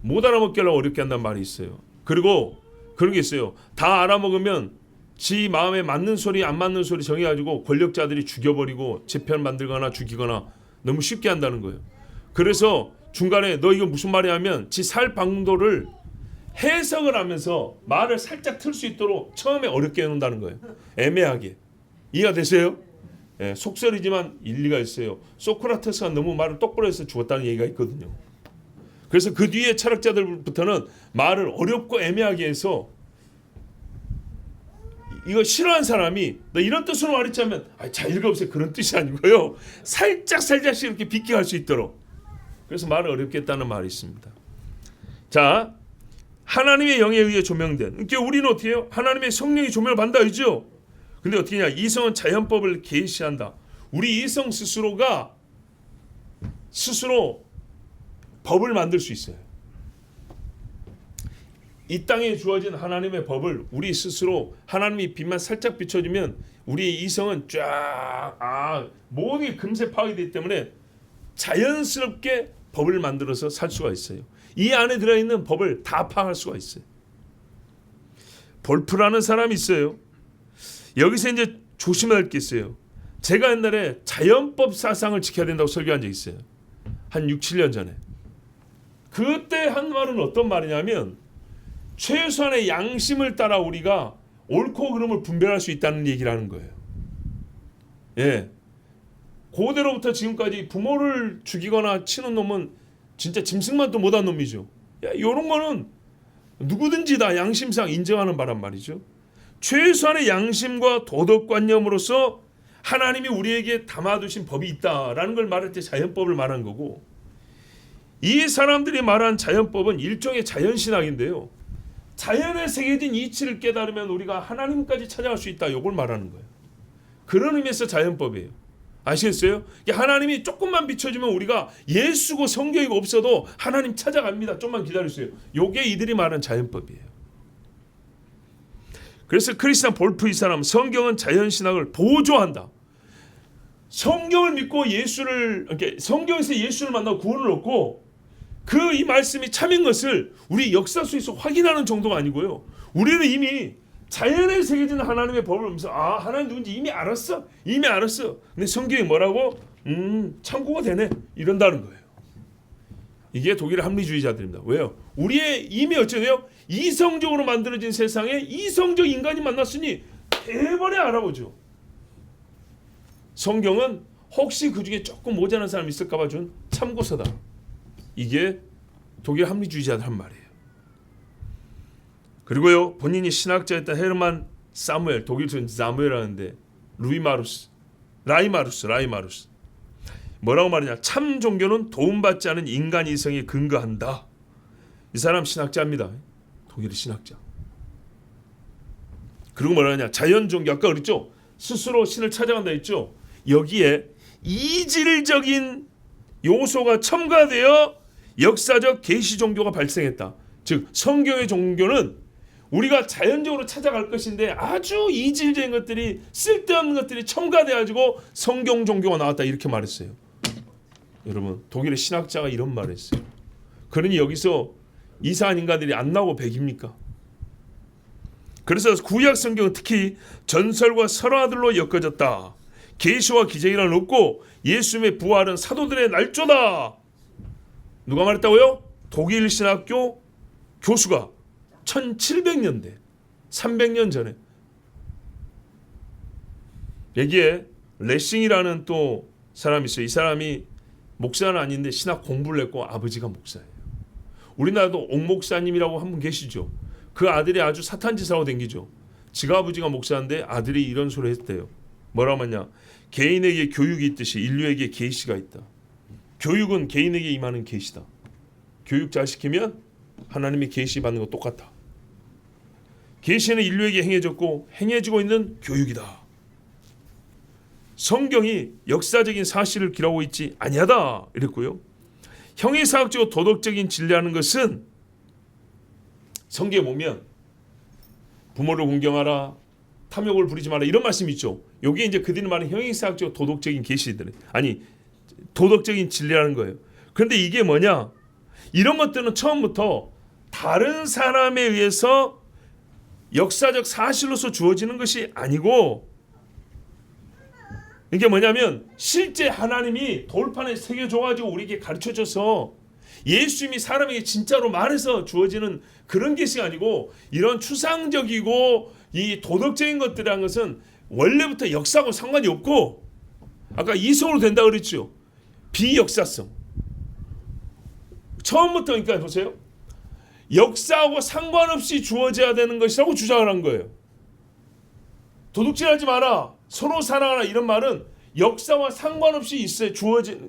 못 알아먹게 하려고 어렵게 한다는 말이 있어요. 그리고 그런 게 있어요. 다 알아먹으면 지 마음에 맞는 소리 안 맞는 소리 정해가지고 권력자들이 죽여버리고 재편 만들거나 죽이거나 너무 쉽게 한다는 거예요. 그래서 중간에 너 이거 무슨 말이야 하면 지 살 방도를 해석을 하면서 말을 살짝 틀 수 있도록 처음에 어렵게 해놓는다는 거예요. 애매하게. 이해가 되세요? 예, 속설이지만 일리가 있어요. 소크라테스가 너무 말을 똑바로 해서 죽었다는 얘기가 있거든요. 그래서 그 뒤에 철학자들부터는 말을 어렵고 애매하게 해서 이거 싫어하는 사람이 너 이런 뜻으로 말했자면 잘 읽어보세요. 그런 뜻이 아니고요. 살짝씩 이렇게 빗게 할 수 있도록. 그래서 말을 어렵게 했다는 말이 있습니다. 자, 하나님의 영에 의해 조명된. 그러니까 우리는 어떻게 해요? 하나님의 성령이 조명을 받는다 이죠. 근데 어떻게 하냐? 이성은 자연법을 계시한다. 우리 이성 스스로가 스스로 법을 만들 수 있어요. 이 땅에 주어진 하나님의 법을 우리 스스로 하나님이 빛만 살짝 비춰주면 우리의 이성은 쫙 모든 게 금세 파괴되기 때문에 자연스럽게 법을 만들어서 살 수가 있어요. 이 안에 들어있는 법을 다 파악할 수가 있어요. 볼프라는 사람이 있어요. 여기서 이제 조심해야 할 게 있어요. 제가 옛날에 자연법 사상을 지켜야 된다고 설교한 적이 있어요. 한 6, 7년 전에. 그때 한 말은 어떤 말이냐면 최소한의 양심을 따라 우리가 옳고 그름을 분별할 수 있다는 얘기를 하는 거예요. 예. 고대로부터 지금까지 부모를 죽이거나 치는 놈은 진짜 짐승만도 못한 놈이죠. 이런 거는 누구든지 다 양심상 인정하는 바란 말이죠. 최소한의 양심과 도덕관념으로서 하나님이 우리에게 담아두신 법이 있다라는 걸 말할 때 자연법을 말한 거고, 이 사람들이 말한 자연법은 일종의 자연신학인데요. 자연에 새겨진 이치를 깨달으면 우리가 하나님까지 찾아갈 수 있다. 이걸 말하는 거예요. 그런 의미에서 자연법이에요. 아시겠어요? 하나님이 조금만 비춰주면 우리가 예수고 성경이고 없어도 하나님 찾아갑니다. 좀만 기다리세요. 이게 이들이 말하는 자연법이에요. 그래서 크리스찬 볼프 이 사람 성경은 자연신학을 보조한다. 성경을 믿고 성경에서 예수를 만나고 구원을 얻고 그 이 말씀이 참인 것을 우리 역사 속에서 확인하는 정도가 아니고요. 우리는 이미 자연에 새겨진 하나님의 법을 보면서 하나님 누군지 이미 알았어. 근데 성경이 뭐라고? 참고가 되네. 이런다는 거예요. 이게 독일의 합리주의자들입니다. 왜요? 우리의 이미 어쩌네요? 이성적으로 만들어진 세상에 이성적 인간이 만났으니 대번에 알아보죠. 성경은 혹시 그 중에 조금 모자란 사람이 있을까 봐 준 참고서다. 이게 독일 합리주의자들 한 말이에요. 그리고요, 본인이 신학자였던 헤르만 사무엘, 독일에서는 사무엘 하는데 라이마루스 뭐라고 말하냐? 참 종교는 도움받지 않은 인간 이성에 근거한다. 이 사람 신학자입니다. 독일의 신학자. 그리고 뭐라 하냐? 자연 종교, 아까 그랬죠? 스스로 신을 찾아간다 했죠? 여기에 이질적인 요소가 첨가되어 역사적 계시 종교가 발생했다. 즉 성경의 종교는 우리가 자연적으로 찾아갈 것인데 아주 이질적인 것들이 쓸데없는 것들이 첨가돼 가지고 성경 종교가 나왔다 이렇게 말했어요. 여러분 독일의 신학자가 이런 말을 했어요. 그러니 여기서 이상한 인간들이 안 나오고 백입니까? 그래서 구약 성경은 특히 전설과 설화들로 엮어졌다. 계시와 기적이란 없고 예수님의 부활은 사도들의 날조다. 누가 말했다고요? 독일 신학교 교수가 1700년대 300년 전에. 여기에 레싱이라는 또 사람이 있어요. 이 사람이 목사는 아닌데 신학 공부를 했고 아버지가 목사예요. 우리나라도 옥 목사님이라고 한 분 계시죠. 그 아들이 아주 사탄짓하고 댕기죠. 지가 아버지가 목사인데 아들이 이런 소리 했대요. 뭐라고 하냐. 개인에게 교육이 있듯이 인류에게 계시가 있다. 교육은 개인에게 임하는 계시다. 교육 잘 시키면 하나님이 계시 받는 거 똑같아. 계시는 인류에게 행해졌고 행해지고 있는 교육이다. 성경이 역사적인 사실을 기록하고 있지 아니하다 이랬고요. 형이사학적으로 도덕적인 진리라는 것은 성경에 보면 부모를 공경하라, 탐욕을 부리지 마라 이런 말씀이 있죠. 여기 이제 그들이 말하는 형이사학적 도덕적인 계시들, 아니 도덕적인 진리라는 거예요. 그런데 이게 뭐냐? 이런 것들은 처음부터 다른 사람에 의해서 역사적 사실로서 주어지는 것이 아니고 이게 뭐냐면 실제 하나님이 돌판에 새겨줘가지고 우리에게 가르쳐줘서 예수님이 사람에게 진짜로 말해서 주어지는 그런 계시가 아니고 이런 추상적이고 이 도덕적인 것들이라는 것은 원래부터 역사하고 상관이 없고 아까 이성으로 된다 그랬죠. 비역사성. 처음부터 그러니까 보세요. 역사하고 상관없이 주어져야 되는 것이라고 주장을 한 거예요. 도둑질하지 마라. 서로 사랑하라 이런 말은 역사와 상관없이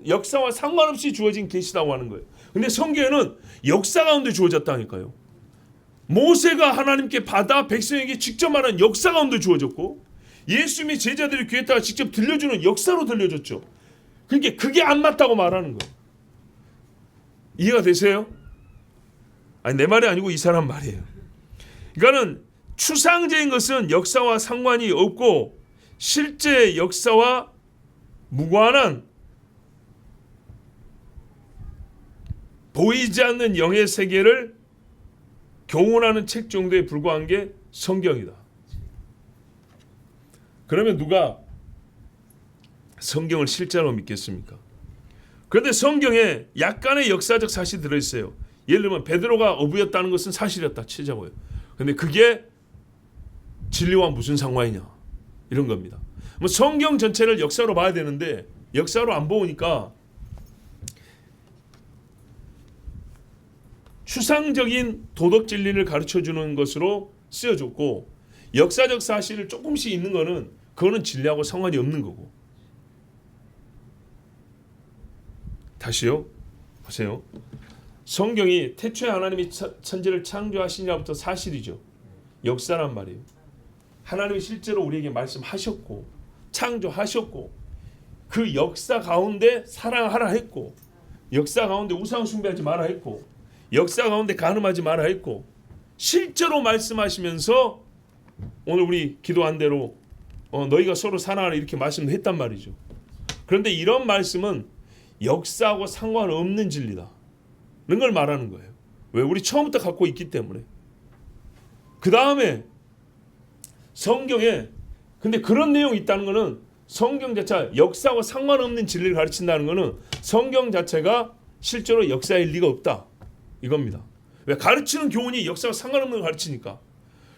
역사와 상관없이 주어진 계시라고 하는 거예요. 근데 성경에는 역사 가운데 주어졌다니까요. 모세가 하나님께 받아 백성에게 직접 말한 역사 가운데 주어졌고 예수님이 제자들이 귀에다가 직접 들려주는 역사로 들려줬죠. 그러니까 그게 안 맞다고 말하는 거예요. 이해가 되세요? 아니 내 말이 아니고 이 사람 말이에요. 그러니까는 추상적인 것은 역사와 상관이 없고 실제 역사와 무관한 보이지 않는 영의 세계를 교훈하는 책 정도에 불과한 게 성경이다. 그러면 누가 성경을 실제로 믿겠습니까? 그런데 성경에 약간의 역사적 사실이 들어있어요. 예를 들면 베드로가 어부였다는 것은 사실이었다 치자고요. 그런데 그게 진리와 무슨 상관이냐 이런 겁니다. 뭐 성경 전체를 역사로 봐야 되는데 역사로 안 보니까 추상적인 도덕 진리를 가르쳐주는 것으로 쓰여졌고 역사적 사실을 조금씩 있는 거는 그거는 진리하고 상관이 없는 거고. 다시요. 보세요. 성경이 태초에 하나님이 천지를 창조하시니라부터 사실이죠. 역사란 말이에요. 하나님이 실제로 우리에게 말씀하셨고 창조하셨고 그 역사 가운데 사랑하라 했고 역사 가운데 우상 숭배하지 마라 했고 역사 가운데 간음하지 마라 했고 실제로 말씀하시면서 오늘 우리 기도한 대로 너희가 서로 사랑하라 이렇게 말씀했단 말이죠. 그런데 이런 말씀은 역사하고 상관없는 진리다. 이런 걸 말하는 거예요. 왜? 우리 처음부터 갖고 있기 때문에. 그 다음에 성경에 근데 그런 내용이 있다는 것은 성경 자체가 역사와 상관없는 진리를 가르친다는 것은 성경 자체가 실제로 역사일 리가 없다. 이겁니다. 왜? 가르치는 교훈이 역사와 상관없는 걸 가르치니까.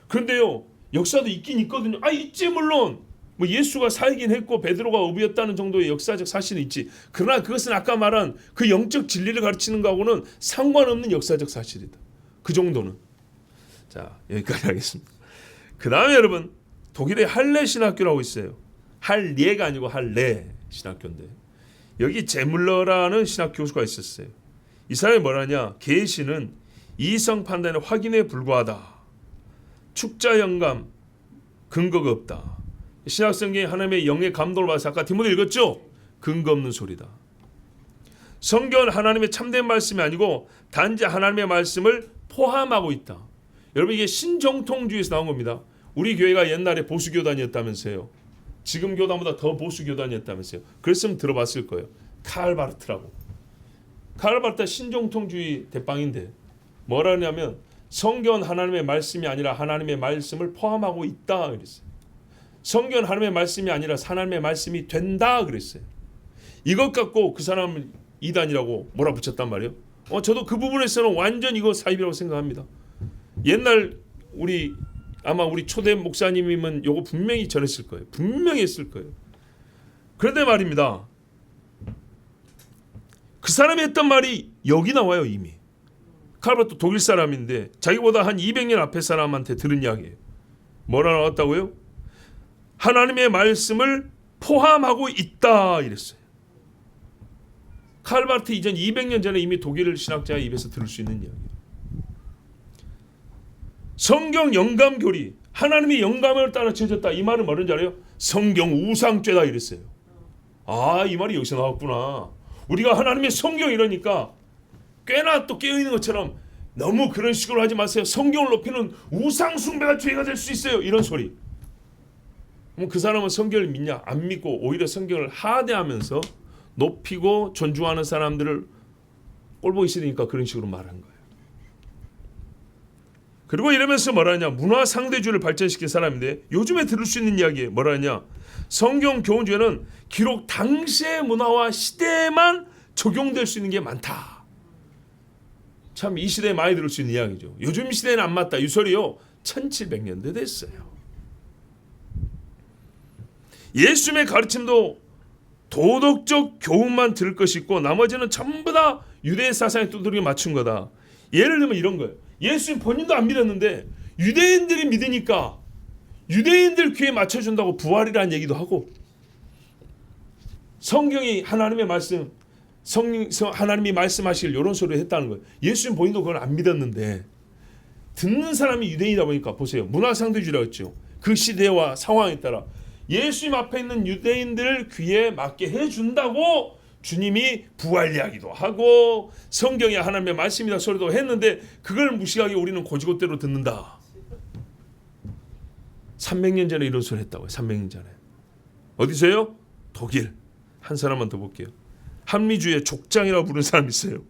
그런데요. 역사도 있긴 있거든요. 있지 물론. 뭐 예수가 살긴 했고 베드로가 어부였다는 정도의 역사적 사실은 있지. 그러나 그것은 아까 말한 그 영적 진리를 가르치는 거하고는 상관없는 역사적 사실이다. 그 정도는. 자, 여기까지 하겠습니다. 그 다음에 여러분 독일의 할레 신학교라고 있어요. 할리에가 아니고 할레 신학교인데 여기 제물러라는 신학 교수가 있었어요. 이 사람이 뭐라냐? 계시는 이성 판단의 확인에 불과하다. 축자 영감 근거가 없다. 신약 성경에 하나님의 영의 감동을 받아서 아까 디모데 읽었죠? 근거 없는 소리다. 성경은 하나님의 참된 말씀이 아니고 단지 하나님의 말씀을 포함하고 있다. 여러분 이게 신정통주의에서 나온 겁니다. 우리 교회가 옛날에 보수교단이었다면서요. 지금 교단보다 더 보수교단이었다면서요. 그랬으면 들어봤을 거예요. 칼 바르트라고. 칼 바르트 신정통주의 대빵인데 뭐라 하냐면 성경은 하나님의 말씀이 아니라 하나님의 말씀을 포함하고 있다 그랬어요. 성경은 하나님의 말씀이 아니라 하나님의 말씀이 된다 그랬어요. 이것 갖고 그 사람을 이단이라고 몰아붙였단 말이에요. 저도 그 부분에서는 완전 이거 사입이라고 생각합니다. 옛날 아마 우리 초대 목사님이면 요거 분명히 전했을 거예요. 분명히 했을 거예요. 그런데 말입니다. 그 사람이 했던 말이 여기 나와요. 이미. 칼바르트 독일 사람인데 자기보다 한 200년 앞에 사람한테 들은 이야기예요. 뭐라 나왔다고요? 하나님의 말씀을 포함하고 있다 이랬어요. 칼바르트 이전 200년 전에 이미 독일 신학자의 입에서 들을 수 있는 이야기예요. 성경 영감 교리, 하나님이 영감을 따라 지어졌다. 이 말은 뭐라는 줄 알아요? 성경 우상죄다 이랬어요. 이 말이 여기서 나왔구나. 우리가 하나님의 성경 이러니까 꽤나 또 깨어있는 것처럼 너무 그런 식으로 하지 마세요. 성경을 높이는 우상 숭배가 죄가 될 수 있어요. 이런 소리. 그럼 그 사람은 성경을 믿냐? 안 믿고 오히려 성경을 하대하면서 높이고 존중하는 사람들을 꼴보기 싫으니까 그런 식으로 말한 거예요. 그리고 이러면서 뭐라 하냐? 문화 상대주의를 발전시킨 사람인데 요즘에 들을 수 있는 이야기예요. 뭐라 하냐? 성경 교훈주에는 기록 당시의 문화와 시대에만 적용될 수 있는 게 많다. 참 이 시대에 많이 들을 수 있는 이야기죠. 요즘 시대에는 안 맞다. 이 소리요. 1700년대 됐어요. 예수님의 가르침도 도덕적 교훈만 들을 것이 있고 나머지는 전부 다 유대 사상에 두드려 맞춘 거다. 예를 들면 이런 거예요. 예수님 본인도 안 믿었는데 유대인들이 믿으니까 유대인들 귀에 맞춰준다고 부활이라는 얘기도 하고 성경이 하나님의 말씀 하나님이 말씀하실 이런 소리를 했다는 거예요. 예수님 본인도 그걸 안 믿었는데 듣는 사람이 유대인이다 보니까 보세요. 문화상대주의라고 했죠. 그 시대와 상황에 따라 예수님 앞에 있는 유대인들 귀에 맞게 해준다고 주님이 부활 이야기도 하고 성경이 하나님의 말씀이다 소리도 했는데 그걸 무시하게 우리는 고지고대로 듣는다. 300년 전에 이런 소리 했다고요. 300년 전에. 어디서요? 독일. 한 사람만 더 볼게요. 합리주의의 족장이라고 부르는 사람이 있어요.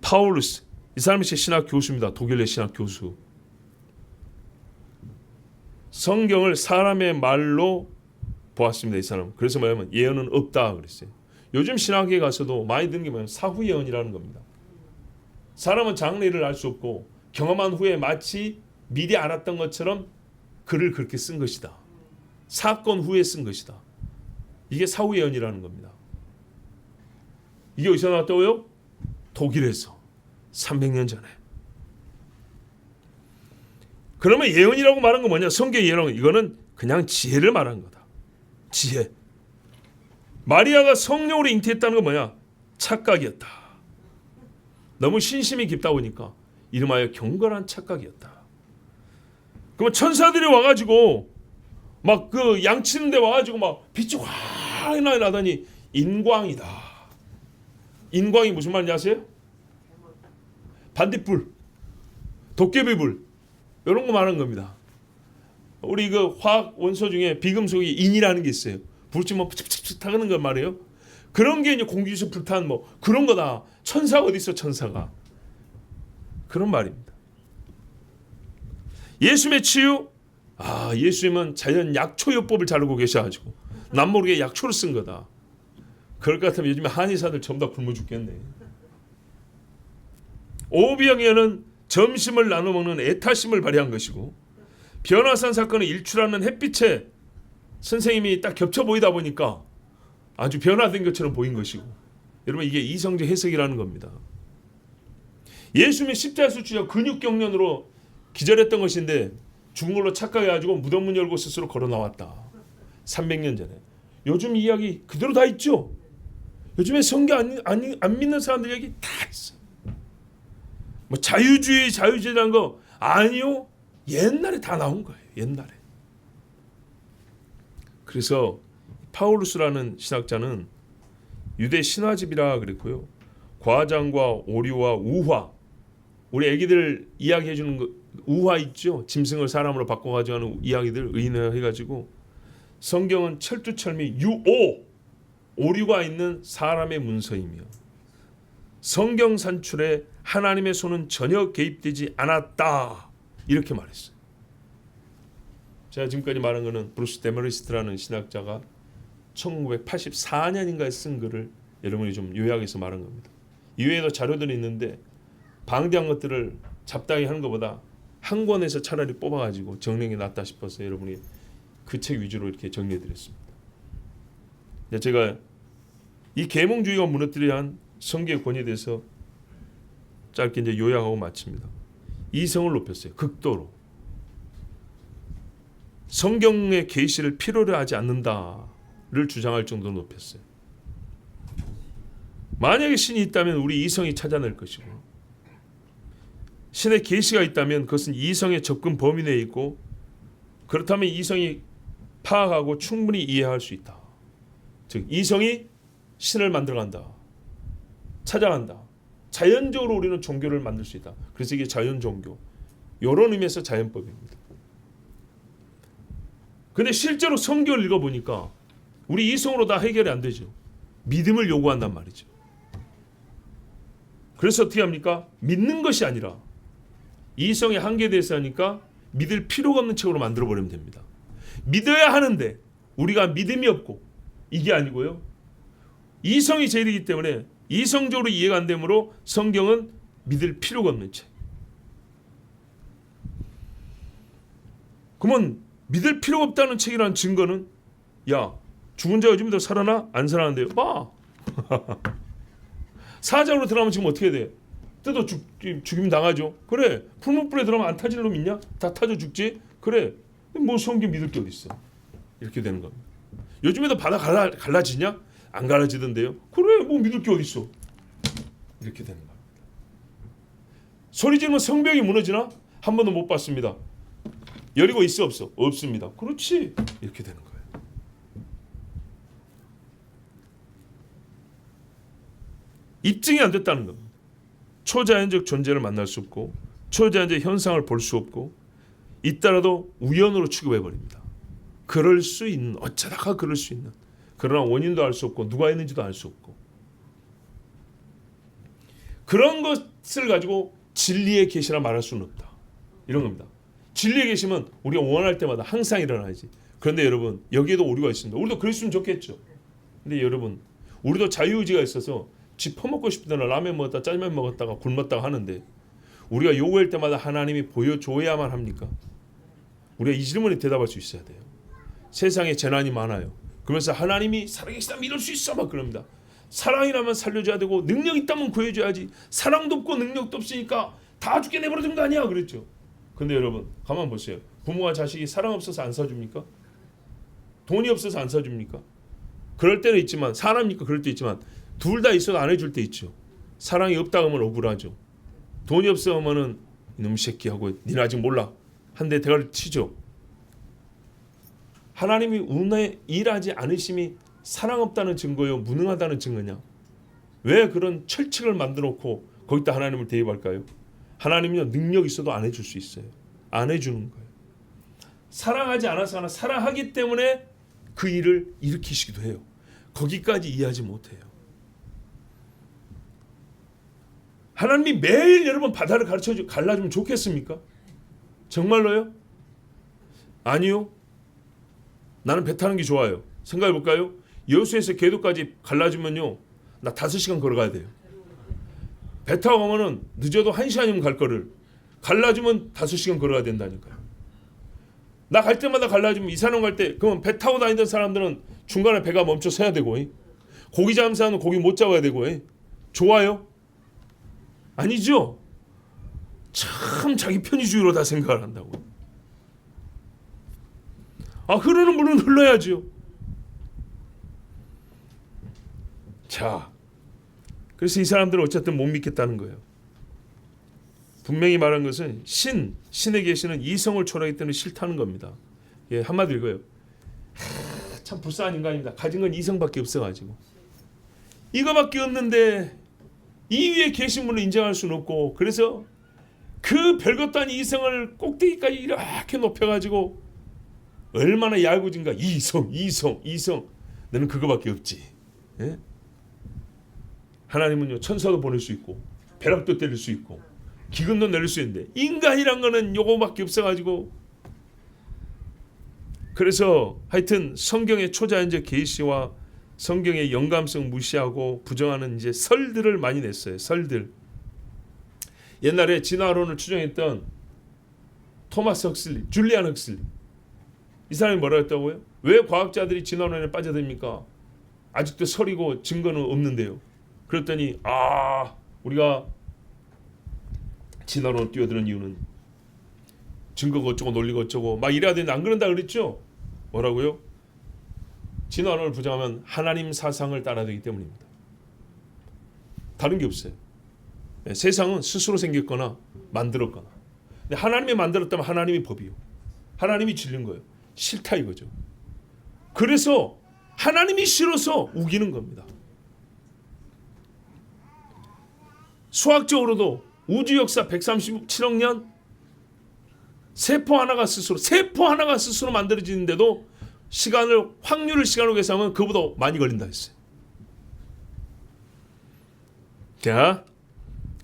파울루스. 이 사람이 제 신학 교수입니다. 독일의 신학 교수. 성경을 사람의 말로 보았습니다. 이 사람. 그래서 뭐냐면 예언은 없다 그랬어요. 요즘 신학에 가서도 많이 듣는 게 뭐냐면 사후 예언이라는 겁니다. 사람은 장래를 알 수 없고 경험한 후에 마치 미리 알았던 것처럼 글을 그렇게 쓴 것이다. 사건 후에 쓴 것이다. 이게 사후 예언이라는 겁니다. 이게 어디서 나왔다고요? 독일에서 300년 전에. 그러면 예언이라고 말한 건 뭐냐? 성경 예언 이거는 그냥 지혜를 말한 거다. 지혜. 마리아가 성령으로 잉태했다는 건 뭐냐? 착각이었다. 너무 신심이 깊다 보니까 이름하여 경건한 착각이었다. 그러면 천사들이 와가지고 막 그 양치는데 와가지고 막 빛이 확 나더니 인광이다. 인광이 무슨 말인지 아세요? 반딧불, 도깨비불 이런 거 말하는 겁니다. 우리 그 화학 원소 중에 비금속이 인이라는 게 있어요. 불치면 푹푹푹 타는 거 말이에요. 그런 게 이제 공기에서 불타는 뭐 그런 거다. 천사가 어디 있어? 천사가. 그런 말입니다. 예수님의 치유. 예수님은 자연 약초요법을 잘 알고 계셔가지고 남모르게 약초를 쓴 거다. 그럴 것 같으면 요즘에 한의사들 전부 다 굶어 죽겠네. 오병이어는 점심을 나눠 먹는 애타심을 발휘한 것이고 변화산 사건을 일출하는 햇빛에 선생님이 딱 겹쳐 보이다 보니까 아주 변화된 것처럼 보인 것이고 여러분 이게 이성적 해석이라는 겁니다. 예수님이 십자가 수치자 근육경련으로 기절했던 것인데 죽은 걸로 착각해가지고 무덤문 열고 스스로 걸어 나왔다. 300년 전에. 요즘 이야기 그대로 다 있죠. 요즘에 성경 안 믿는 사람들 얘기 다 있어. 뭐 자유주의라는 거 아니요. 옛날에 다 나온 거예요. 옛날에. 그래서 파울루스라는 신학자는 유대 신화집이라 그랬고요. 과장과 오류와 우화 우리 애기들 이야기해 주는 거 우화 있죠. 짐승을 사람으로 바꿔가지고 하는 이야기들 의인화해가지고 성경은 철두철미 오류가 있는 사람의 문서이며 성경 산출에 하나님의 손은 전혀 개입되지 않았다 이렇게 말했어요. 제가 지금까지 말한 거는 브루스 데머리스트라는 신학자가 1984년인가에 쓴 글을 여러분이 좀 요약해서 말한 겁니다. 이외에도 자료들이 있는데 방대한 것들을 잡다하게 하는 것보다 한 권에서 차라리 뽑아가지고 정리하는 게 낫다 싶어서 여러분이 그 책 위주로 이렇게 정리해드렸습니다. 제가 이 계몽주의가 무너뜨려야 한 성경의 권위에 대해서 짧게 이제 요약하고 마칩니다. 이성을 높였어요. 극도로. 성경의 계시를 필요로 하지 않는다를 주장할 정도로 높였어요. 만약에 신이 있다면 우리 이성이 찾아낼 것이고 신의 계시가 있다면 그것은 이성의 접근 범위 내에 있고 그렇다면 이성이 파악하고 충분히 이해할 수 있다. 즉 이성이 신을 만들어간다. 찾아간다. 자연적으로 우리는 종교를 만들 수 있다. 그래서 이게 자연 종교. 이런 의미에서 자연법입니다. 근데 실제로 성경을 읽어보니까 우리 이성으로 다 해결이 안 되죠. 믿음을 요구한단 말이죠. 그래서 어떻게 합니까? 믿는 것이 아니라 이성의 한계에 대해서 하니까 믿을 필요가 없는 책으로 만들어버리면 됩니다. 믿어야 하는데 우리가 믿음이 없고 이게 아니고요. 이성이 제일이기 때문에 이성적으로 이해가 안 되므로 성경은 믿을 필요가 없는 책. 그러면 믿을 필요가 없다는 책이라는 증거는 야 죽은 자가 요즘도 살아나? 안 살아난대요. 봐. 사자로 들어가면 지금 어떻게 돼? 뜯어 죽임 당하죠. 그래. 풀무불에 들어가면 안 타질 놈 있냐? 다 타져 죽지. 그래. 뭐 성경 믿을 게 어디 있어? 이렇게 되는 겁니다. 요즘에도 바다 갈라지냐? 안 갈라지던데요. 그래. 뭐 믿을 게 어디 있어? 이렇게 되는 겁니다. 소리 지르면 성벽이 무너지나? 한 번도 못 봤습니다. 여리고 있어 없어? 없습니다. 그렇지. 이렇게 되는 거예요. 입증이 안 됐다는 겁니다. 초자연적 존재를 만날 수 없고 초자연적 현상을 볼 수 없고 있더라도 우연으로 취급해버립니다. 그럴 수 있는 어쩌다가 그럴 수 있는 그러나 원인도 알 수 없고 누가 했는지도 알 수 없고 그런 것을 가지고 진리의 계시라 말할 수는 없다. 이런 겁니다. 진리의 계시면 우리가 원할 때마다 항상 일어나야지. 그런데 여러분 여기에도 오류가 있습니다. 우리도 그랬으면 좋겠죠. 근데 여러분 우리도 자유의지가 있어서 지 퍼먹고 싶을 때는 라면 먹었다 짜장면 먹었다가 굶었다가 하는데 우리가 요구할 때마다 하나님이 보여줘야만 합니까? 우리가 이 질문에 대답할 수 있어야 돼요. 세상에 재난이 많아요. 그러면서 하나님이 살아계시다 믿을 수 있어 막 그럽니다. 사랑이라면 살려줘야 되고 능력 있다면 구해줘야지. 사랑도 없고 능력도 없으니까 다 죽게 내버려둔 거 아니야 그랬죠. 근데 여러분 가만 보세요. 부모와 자식이 사랑 없어서 안 사줍니까? 돈이 없어서 안 사줍니까? 그럴 때는 있지만 사람이니까 그럴 때 있지만 둘 다 있어도 안 해줄 때 있죠. 사랑이 없다 하면 억울하죠. 돈이 없어 하면은 이놈 새끼 하고 니는 아직 몰라 한 대 대가리 치죠. 하나님이 운에 일하지 않으심이 사랑 없다는 증거요 무능하다는 증거냐? 왜 그런 철칙을 만들어 놓고 거기다 하나님을 대입할까요? 하나님은요 능력 있어도 안 해줄 수 있어요. 안 해주는 거예요. 사랑하지 않아서 하나 사랑하기 때문에 그 일을 일으키시기도 해요. 거기까지 이해하지 못해요. 하나님이 매일 여러분 바다를 갈라주면 좋겠습니까? 정말로요? 아니요. 나는 배 타는 게 좋아요. 생각해 볼까요? 여수에서 계도까지 갈라주면요 나 5시간 걸어가야 돼요. 배 타고 가면은 늦어도 1시간이면 갈 거를 갈라주면 5시간 걸어가야 된다니까요. 나 갈 때마다 갈라주면 이산원 갈 때 그러면 배 타고 다니던 사람들은 중간에 배가 멈춰 서야 되고 고기 잠수하는 고기 못 잡아야 되고 좋아요? 아니죠. 참 자기 편의주의로 다 생각을 한다고. 흐르는 물은 흘러야죠. 자, 그래서 이 사람들은 어쨌든 못 믿겠다는 거예요. 분명히 말한 것은 신의 계시는 이성을 초월하기 때문에 싫다는 겁니다. 예, 한마디로 이거예요. 참 불쌍한 인간입니다. 가진 건 이성밖에 없어가지고 이거밖에 없는데 이 위에 계신 분을 인정할 수는 없고 그래서 그 별것도 아닌 이성을 꼭대기까지 이렇게 높여가지고 얼마나 얄궂은가. 이성. 너는 그거밖에 없지. 예? 하나님은요, 천사도 보낼 수 있고 벼락도 때릴 수 있고 기근도 내릴 수 있는데 인간이란 거는 요거밖에 없어가지고. 그래서 하여튼 성경의 초자연적 계시와 성경의 영감성 무시하고 부정하는 이제 설들을 많이 냈어요. 설들. 옛날에 진화론을 추정했던 토마스 헉슬리, 줄리안 헉슬리, 이 사람이 뭐라 했다고요? 왜 과학자들이 진화론에 빠져듭니까? 아직도 설이고 증거는 없는데요. 그랬더니 우리가 진화론을 뛰어드는 이유는 증거가 어쩌고 논리가 어쩌고 막 이래야 되는데 안 그런다 그랬죠? 뭐라고요? 진화론을 부정하면 하나님 사상을 따라야 되기 때문입니다. 다른 게 없어요. 세상은 스스로 생겼거나 만들었거나. 근데 하나님이 만들었다면 하나님이 법이요. 하나님이 진리인 거예요. 싫다 이거죠. 그래서 하나님이 싫어서 우기는 겁니다. 수학적으로도 우주 역사 137억 년 세포 하나가 스스로 만들어지는데도 확률을 시간으로 계산하면 그보다 많이 걸린다 했어요. 자,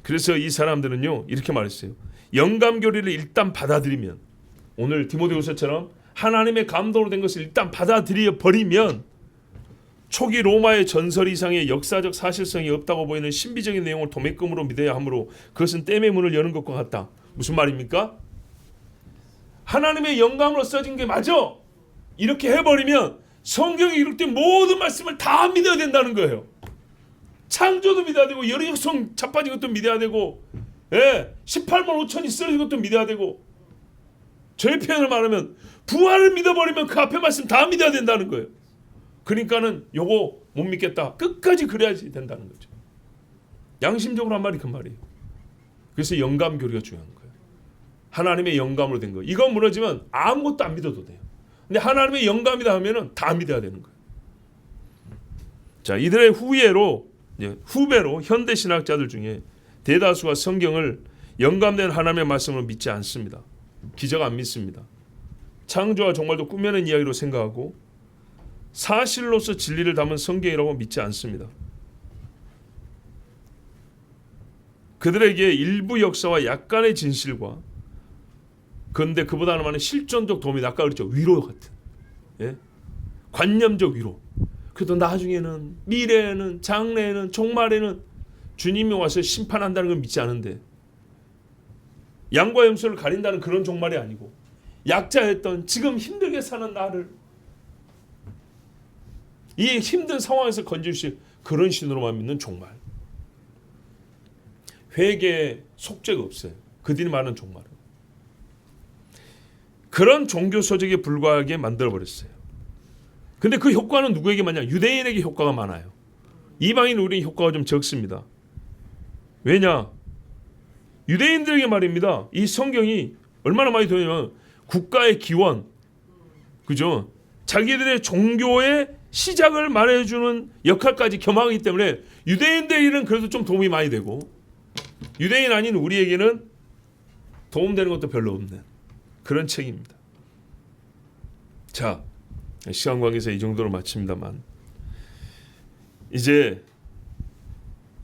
그래서 이 사람들은요 이렇게 말했어요. 영감 교리를 일단 받아들이면, 오늘 디모데후서처럼 하나님의 감동으로 된 것을 일단 받아들여 버리면 초기 로마의 전설 이상의 역사적 사실성이 없다고 보이는 신비적인 내용을 도매금으로 믿어야 하므로 그것은 땜의 문을 여는 것과 같다. 무슨 말입니까? 하나님의 영감으로 써진 게 맞아. 이렇게 해버리면 성경에 기록된 모든 말씀을 다 믿어야 된다는 거예요. 창조도 믿어야 되고 여리고성 자빠진 것도 믿어야 되고 18만 5천이 쓰러진 것도 믿어야 되고, 저의 표현을 말하면 부활을 믿어버리면 그 앞에 말씀 다 믿어야 된다는 거예요. 그러니까는 요거 못 믿겠다. 끝까지 그래야지 된다는 거죠. 양심적으로 한 말이 그 말이에요. 그래서 영감 교리가 중요한 거예요. 하나님의 영감으로 된 거. 이거 무너지면 아무것도 안 믿어도 돼요. 근데 하나님의 영감이다 하면은 다 믿어야 되는 거예요. 자, 이들의 후배로 현대 신학자들 중에 대다수가 성경을 영감된 하나님의 말씀으로 믿지 않습니다. 기적 안 믿습니다. 창조와 종말도 꾸며낸 이야기로 생각하고 사실로서 진리를 담은 성경이라고 믿지 않습니다. 그들에게 일부 역사와 약간의 진실과 그런데 그보다는 많은 실존적 도움이, 아까 그랬죠, 위로 같은 관념적 위로. 그래도 나중에는, 미래에는, 장래에는, 종말에는 주님이 와서 심판한다는 걸 믿지 않은데, 양과 염소를 가린다는 그런 종말이 아니고 약자였던 지금 힘들게 사는 나를 이 힘든 상황에서 건져주실 그런 신으로만 믿는 종말. 회개에 속죄가 없어요. 그들이 말하는 종말은. 그런 종교 소적에 불과하게 만들어버렸어요. 근데 그 효과는 누구에게 많냐? 유대인에게 효과가 많아요. 이방인 우리는 효과가 좀 적습니다. 왜냐? 유대인들에게 말입니다. 이 성경이 얼마나 많이 되냐면 국가의 기원, 그죠? 자기들의 종교의 시작을 말해주는 역할까지 겸하기 때문에 유대인들에게는 그래도 좀 도움이 많이 되고, 유대인 아닌 우리에게는 도움되는 것도 별로 없는 그런 책입니다. 자, 시간 관계에서 이 정도로 마칩니다만, 이제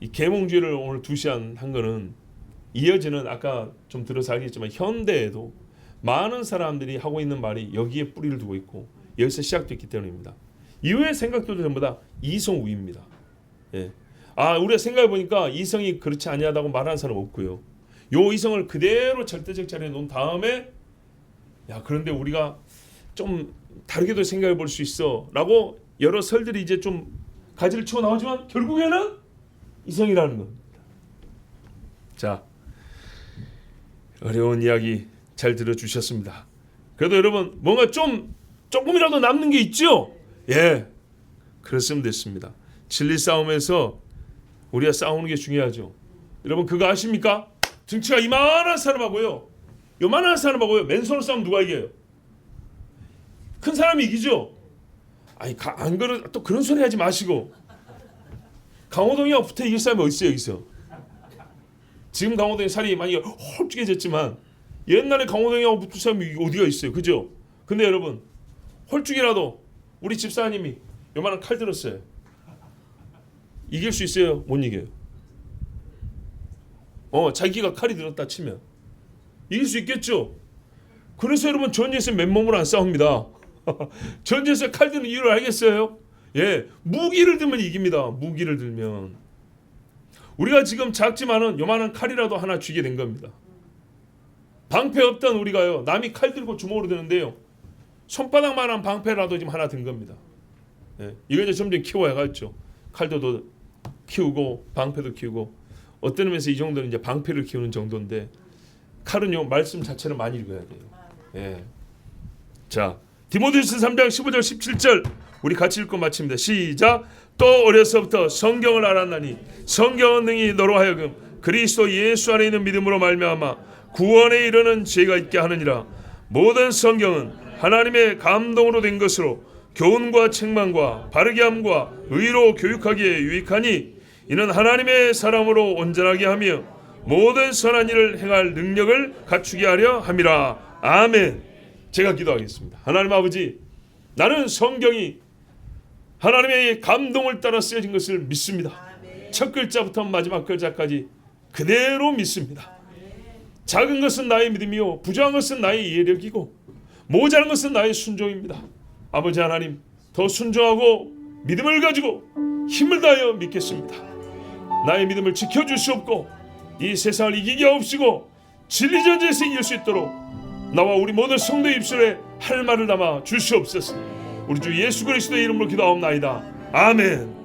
이 계몽주의를 오늘 2시간 한 거는 이어지는, 아까 좀 들어서 알겠지만 현대에도 많은 사람들이 하고 있는 말이 여기에 뿌리를 두고 있고 여기서 시작됐기 때문입니다. 이후의 생각들도 전부 다 이성우입니다. 우리가 생각해 보니까 이성이 그렇지 아니하다고 말하는 사람 없고요. 요 이성을 그대로 절대적 자리에 놓은 다음에, 그런데 우리가 좀 다르게도 생각해 볼 수 있어 라고 여러 설들이 이제 좀 가지를 치고 나오지만 결국에는 이성이라는 겁니다. 자, 어려운 이야기 잘 들어주셨습니다. 그래도 여러분 뭔가 조금이라도 남는 게 있죠? 그랬으면 됐습니다. 진리 싸움에서 우리가 싸우는 게 중요하죠. 여러분 그거 아십니까? 등치가 이만한 사람하고요, 요만한 사람하고요, 맨손으로 싸우면 누가 이겨요? 큰 사람이 이기죠? 안 그런, 또 그런 소리 하지 마시고, 강호동이하고 붙어 이길 사람이 어디 있어요? 여기서 지금 강호동이 살이 많이 홀쭉해졌지만 옛날에 강호동이하고 붙은 사람이 어디가 있어요, 그죠? 근데 여러분 홀쭉이라도 우리 집사님이 요만한 칼 들었어요. 이길 수 있어요? 못 이겨요. 자기가 칼이 들었다 치면 이길 수 있겠죠? 그래서 여러분 전쟁에서 맨몸으로 안 싸웁니다. 전쟁에서 칼 드는 이유를 알겠어요? 예, 무기를 들면 이깁니다. 무기를 들면. 우리가 지금 작지만은 요만한 칼이라도 하나 쥐게 된 겁니다. 방패 없던 우리가요, 남이 칼 들고 주먹으로 드는데요, 손바닥만한 방패라도 지금 하나 든 겁니다. 예, 이거 이제 점점 키워야겠죠. 칼도 더 키우고 방패도 키우고, 어떤 의미에서 이 정도는 이제 방패를 키우는 정도인데, 칼은요 말씀 자체를 많이 읽어야 돼요. 예. 자, 디모데후서 3장 15절 17절 우리 같이 읽고 마칩니다. 시작. 또 어려서부터 성경을 알았나니 성경은 능히 너로 하여금 그리스도 예수 안에 있는 믿음으로 말미암아 구원에 이르는 죄가 있게 하느니라. 모든 성경은 하나님의 감동으로 된 것으로 교훈과 책망과 바르게 함과 의로 교육하기에 유익하니 이는 하나님의 사람으로 온전하게 하며 모든 선한 일을 행할 능력을 갖추게 하려 함이라. 아멘. 제가 기도하겠습니다. 하나님 아버지, 나는 성경이 하나님의 감동을 따라 쓰여진 것을 믿습니다. 첫 글자부터 마지막 글자까지 그대로 믿습니다. 작은 것은 나의 믿음이요 부족한 것은 나의 이해력이고 모자란 것은 나의 순종입니다. 아버지 하나님, 더 순종하고 믿음을 가지고 힘을 다하여 믿겠습니다. 나의 믿음을 지켜주시옵고 이 세상을 이기게 하옵시고 진리전쟁에서 이길 수 있도록 나와 우리 모든 성도의 입술에 할 말을 담아 주시옵소서. 우리 주 예수 그리스도의 이름으로 기도하옵나이다. 아멘.